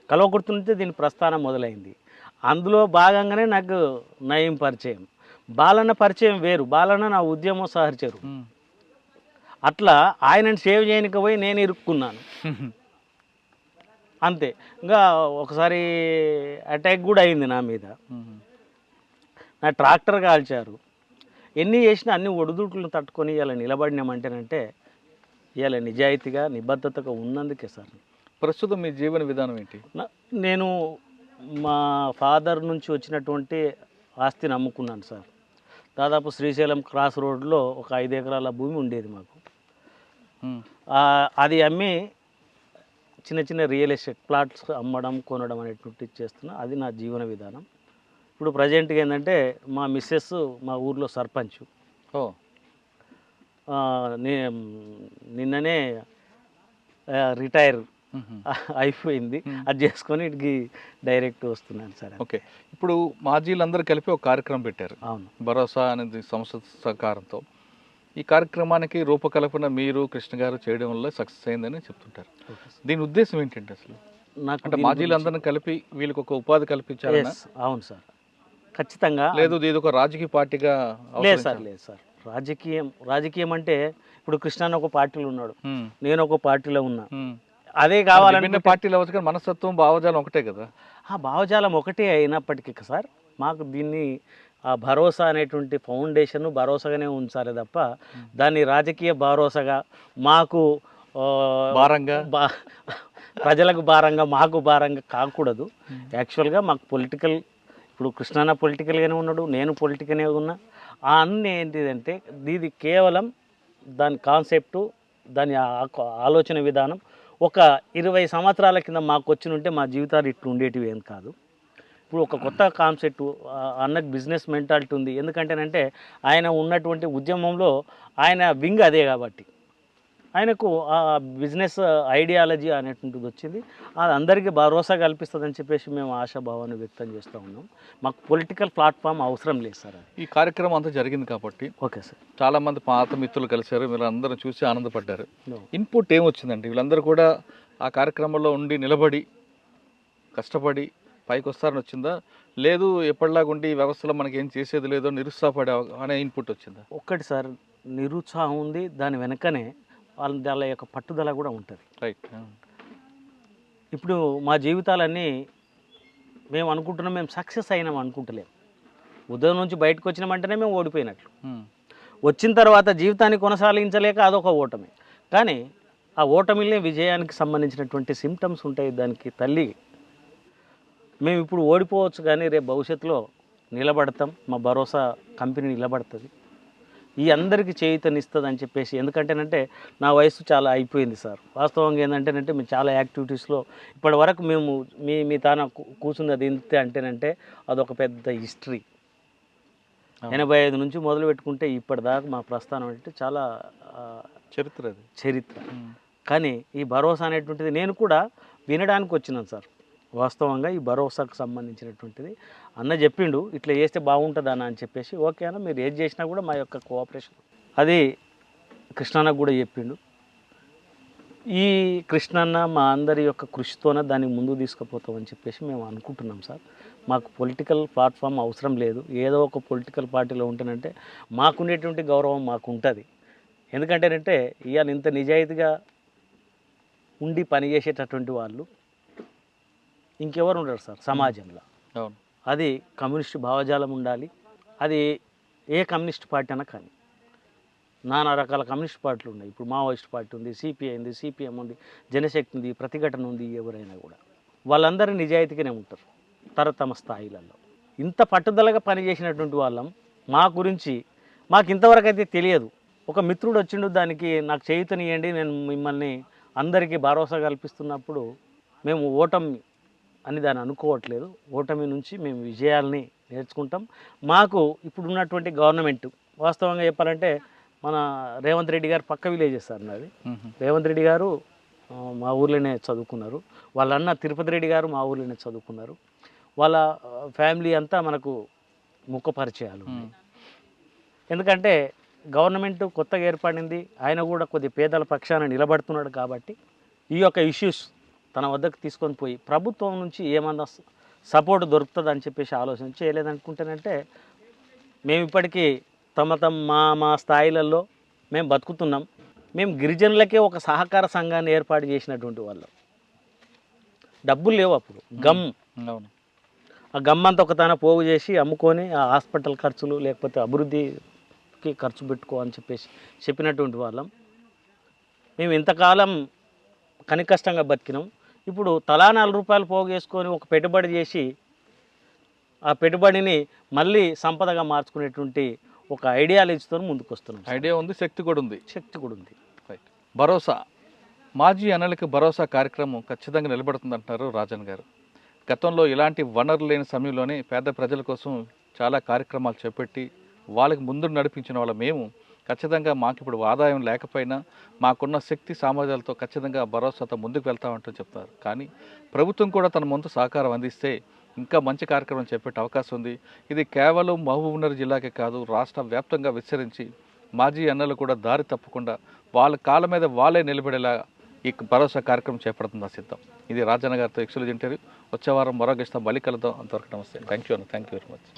కలవకుర్తి నుంచి దీని ప్రస్థానం మొదలైంది. అందులో భాగంగానే నాకు నయం పరిచయం, బాలన్న పరిచయం వేరు, బాలన్న నా ఉద్యమం సహచరు. అట్లా ఆయనని సేవ్ చేయడానికి పోయి నేను ఇరుక్కున్నాను అంతే. ఇంకా ఒకసారి అటాక్ కూడా అయింది నా మీద, నా ట్రాక్టర్ కాల్చారు. ఎన్ని చేసినా అన్ని ఒడిదుడుకులను తట్టుకొని ఇలా నిలబడినామంటేనంటే ఇలా నిజాయితీగా నిబద్ధతగా ఉన్నందుకే సార్. ప్రస్తుతం మీ జీవన విధానం ఏంటి? నేను మా ఫాదర్ నుంచి వచ్చినటువంటి ఆస్తిని అమ్ముకున్నాను సార్. దాదాపు శ్రీశైలం క్రాస్ రోడ్లో ఒక 5 ఎకరాల భూమి ఉండేది మాకు, అది అమ్మి చిన్న చిన్న రియల్ ఎస్టేట్ ప్లాట్స్ అమ్మడం కొనడం అనేటువంటిది చేస్తున్నా. అది నా జీవన విధానం. ఇప్పుడు ప్రజెంట్గా ఏంటంటే మా మిస్సెస్ మా ఊర్లో సర్పంచ్. ఓ నిన్ననే రిటైర్ అయిపోయింది. అది చేసుకొని ఇటుకి డైరెక్ట్ వస్తున్నాను సార్. ఓకే, ఇప్పుడు మాజీలందరూ కలిపి ఒక కార్యక్రమం పెట్టారు. అవును. భరోసా అనేది సంస్థ సహకారంతో. ఈ కార్యక్రమానికి రూపకల్పన మీరు కృష్ణ గారు చేయడం వల్ల సక్సెస్ అయిందని చెప్తుంటారు. దీని ఉద్దేశం ఏంటంటే అసలు నాకు అంటే మాజీలందరిని కలిపి వీళ్ళకి ఒక ఉపాధి కల్పించారు. అవును సార్, ఖచ్చితంగా. లేదు ఇది ఒక రాజకీయ పార్టీగా లేదు సార్. రాజకీయం అంటే ఇప్పుడు కృష్ణ ఒక పార్టీలో ఉన్నాడు, నేను ఒక పార్టీలో ఉన్నా. అదే కావాలంటే పార్టీలో వచ్చి మనస్తత్వం భావజాలం ఒకటే కదా. ఆ భావజాలం ఒకటే అయినప్పటికీ సార్ మాకు దీన్ని ఆ భరోసా అనేటువంటి ఫౌండేషన్ భరోసాగానే ఉంచాలి తప్ప దాన్ని రాజకీయ భరోసాగా మాకు భారంగా ప్రజలకు భారంగా మాకు భారంగా కాకూడదు. యాక్చువల్గా మాకు పొలిటికల్, ఇప్పుడు కృష్ణన్న పొలిటికల్గానే ఉన్నాడు, నేను పొలిటికల్గానే ఉన్నా. ఆ అన్నీ ఏంటిదంటే ఇది కేవలం దాని కాన్సెప్టు, దాని ఆలోచన విధానం ఒక 20 సంవత్సరాల కింద మాకు వచ్చినుంటే మా జీవితాలు ఇట్లు ఉండేటివి ఏం కాదు. ఇప్పుడు ఒక కొత్త కాన్సెప్ట్, అన్నకు బిజినెస్ మెంటాలిటీ ఉంది. ఎందుకంటేనంటే ఆయన ఉన్నటువంటి ఉద్యమంలో ఆయన వింగ్ అదే కాబట్టి ఆయనకు ఆ బిజినెస్ ఐడియాలజీ అనేటువంటిది వచ్చింది. అది అందరికీ భరోసా కల్పిస్తుందని చెప్పేసి మేము ఆశాభావాన్ని వ్యక్తం చేస్తూ ఉన్నాం. మాకు పొలిటికల్ ప్లాట్ఫామ్ అవసరం లేదు సార్. ఈ కార్యక్రమం అంతా జరిగింది కాబట్టి ఓకే సార్, చాలామంది పాత మిత్రులు కలిశారు, మీరు అందరూ చూసి ఆనందపడ్డారు. ఇన్పుట్ ఏమొచ్చిందండి? వీళ్ళందరూ కూడా ఆ కార్యక్రమంలో ఉండి నిలబడి కష్టపడి పైకి వస్తారని వచ్చిందా, లేదు ఎప్పటిలాగా ఉండి ఈ వ్యవస్థలో మనకి ఏం చేసేది లేదో నిరుత్సాహపడే అనే ఇన్పుట్ వచ్చిందా? ఒక్కటి సార్, నిరుత్సాహం ఉంది, దాని వెనకనే వాళ్ళ యొక్క పట్టుదల కూడా ఉంటుంది. రైట్. ఇప్పుడు మా జీవితాలన్నీ మేము అనుకుంటున్నాం, మేము సక్సెస్ అయినాం అనుకుంటలేము. ఉదయం నుంచి బయటకు వచ్చినామంటేనే మేము ఓడిపోయినట్లు. వచ్చిన తర్వాత జీవితాన్ని కొనసాగించలేక అదొక ఓటమి. కానీ ఆ ఓటమిలే విజయానికి సంబంధించినటువంటి సిమ్టమ్స్ ఉంటాయి. దానికి తల్లి మేము ఇప్పుడు ఓడిపోవచ్చు కానీ రేపు భవిష్యత్తులో నిలబడతాం, మా భరోసా కంపెనీ నిలబడుతుంది, ఈ అందరికీ చేయూతనిస్తుంది అని చెప్పేసి. ఎందుకంటేనంటే నా వయసు చాలా అయిపోయింది సార్. వాస్తవంగా ఏంటంటేనంటే మేము చాలా యాక్టివిటీస్లో ఇప్పటి వరకు మేము మీ తాన కూర్చున్నది ఇంతే అంటేనంటే అదొక పెద్ద హిస్టరీ. 85 నుంచి మొదలు పెట్టుకుంటే ఇప్పటిదాకా మా ప్రస్థానం అంటే చాలా చరిత్ర. కానీ ఈ భరోసా అనేటువంటిది నేను కూడా వినడానికి వచ్చినాను సార్. వాస్తవంగా ఈ భరోసాకు సంబంధించినటువంటిది అన్న చెప్పిండు, ఇట్లా చేస్తే బాగుంటుందన్న అని చెప్పేసి. ఓకే అన్న, మీరు ఏది చేసినా కూడా మా యొక్క కోఆపరేషన్. అది కృష్ణన్నకు కూడా చెప్పిండు. ఈ కృష్ణన్న మా అందరి యొక్క కృషితోనే దాన్ని ముందుకు తీసుకుపోతామని చెప్పేసి మేము అనుకుంటున్నాం సార్. మాకు పొలిటికల్ ప్లాట్ఫామ్ అవసరం లేదు. ఏదో ఒక పొలిటికల్ పార్టీలో ఉంటేనంటే మాకుండేటువంటి గౌరవం మాకు ఉంటుంది. ఎందుకంటేనంటే ఇవాళ ఇంత నిజాయితీగా ఉండి పనిచేసేటటువంటి వాళ్ళు ఇంకెవరు ఉండరు సార్ సమాజంలో. అది కమ్యూనిస్ట్ భావజాలం ఉండాలి. అది ఏ కమ్యూనిస్ట్ పార్టీ అయినా కానీ. నానా రకాల కమ్యూనిస్ట్ పార్టీలు ఉన్నాయి. ఇప్పుడు మావోయిస్ట్ పార్టీ ఉంది, సిపిఐ ఉంది, సిపిఎం ఉంది, జనశక్తి ఉంది, ప్రతిఘటన ఉంది. ఎవరైనా కూడా వాళ్ళందరూ నిజాయితీగానే ఉంటారు తమ స్థాయిలలో. ఇంత పట్టుదలగా పనిచేసినటువంటి వాళ్ళం మా గురించి మాకు ఇంతవరకు అయితే తెలియదు. ఒక మిత్రుడు వచ్చిండు, దానికి నాకు చేయూతనియండి, నేను మిమ్మల్ని అందరికీ భరోసా కల్పిస్తున్నప్పుడు మేము ఓటమి అని దాన్ని అనుకోవట్లేదు. ఓటమి నుంచి మేము విజయాల్ని నేర్చుకుంటాం. మాకు ఇప్పుడు ఉన్నటువంటి గవర్నమెంట్ వాస్తవంగా చెప్పాలంటే మన రేవంత్ రెడ్డి గారు పక్క విలేజెస్ సార్ నాది. రేవంత్ రెడ్డి గారు మా ఊర్లోనే చదువుకున్నారు. వాళ్ళ అన్న తిరుపతి రెడ్డి గారు మా ఊర్లోనే చదువుకున్నారు. వాళ్ళ ఫ్యామిలీ అంతా మనకు ముఖ పరిచయాలు. ఎందుకంటే గవర్నమెంట్ కొత్తగా ఏర్పడింది, ఆయన కూడా కొద్ది పేదల పక్షాన నిలబడుతున్నాడు కాబట్టి ఈ యొక్క ఇష్యూస్ తన వద్దకు తీసుకొని పోయి ప్రభుత్వం నుంచి ఏమన్నా సపోర్ట్ దొరుకుతుంది అని చెప్పేసి ఆలోచన చేయలేదనుకుంటేనంటే మేము ఇప్పటికీ మా స్థాయిలలో మేము బతుకుతున్నాం. మేము గిరిజనులకే ఒక సహకార సంఘాన్ని ఏర్పాటు చేసినటువంటి వాళ్ళం. డబ్బులు లేవు అప్పుడు, గమ్. ఆ గమ్ అంతా ఒక తన పోగు చేసి అమ్ముకొని ఆ హాస్పిటల్ ఖర్చులు లేకపోతే అభివృద్ధికి ఖర్చు పెట్టుకో అని చెప్పేసి చెప్పినటువంటి వాళ్ళం. మేము ఇంతకాలం కనికష్టంగా బతికినాం. ఇప్పుడు తలా 4 రూపాయలు పోగేసుకొని ఒక పెట్టుబడి చేసి ఆ పెట్టుబడిని మళ్ళీ సంపదగా మార్చుకునేటువంటి ఒక ఐడియాలజీతో ముందుకు వస్తున్నాం. ఐడియా ఉంది, శక్తి కూడా ఉంది. శక్తి కూడా ఉంది. రైట్. భరోసా మాజీ అన్నలకు భరోసా కార్యక్రమం ఖచ్చితంగా నిలబడుతుందంటున్నారు రాజన్ గారు. గతంలో ఇలాంటి వనరులు లేని సమయంలోనే పేద ప్రజల కోసం చాలా కార్యక్రమాలు చేపట్టి వాళ్ళకి ముందు నడిపించిన వాళ్ళ మేము ఖచ్చితంగా మాకు ఇప్పుడు ఆదాయం లేకపోయినా మాకున్న శక్తి సామర్థ్యాలతో ఖచ్చితంగా భరోసాతో ముందుకు వెళ్తామంటూ చెప్తారు. కానీ ప్రభుత్వం కూడా తన వంతు సహకారం అందిస్తే ఇంకా మంచి కార్యక్రమం చేపట్టే అవకాశం ఉంది. ఇది కేవలం మహబూబ్నగర్ జిల్లాకే కాదు, రాష్ట్ర వ్యాప్తంగా విస్తరించి మాజీ అన్నలు కూడా దారి తప్పకుండా వాళ్ళ కాళ్ళ మీద వాళ్ళే నిలబడేలా ఈ భరోసా కార్యక్రమం చేపడుతుందా సిద్ధం. ఇది రాజన్న గారితో ఎక్స్క్లూజివ్ ఇంటర్వ్యూ. వచ్చే వారం మరో గెస్ట్తో మళ్ళీ కలుద్దాం. అంతవరకు నమస్తే. Thank you very much.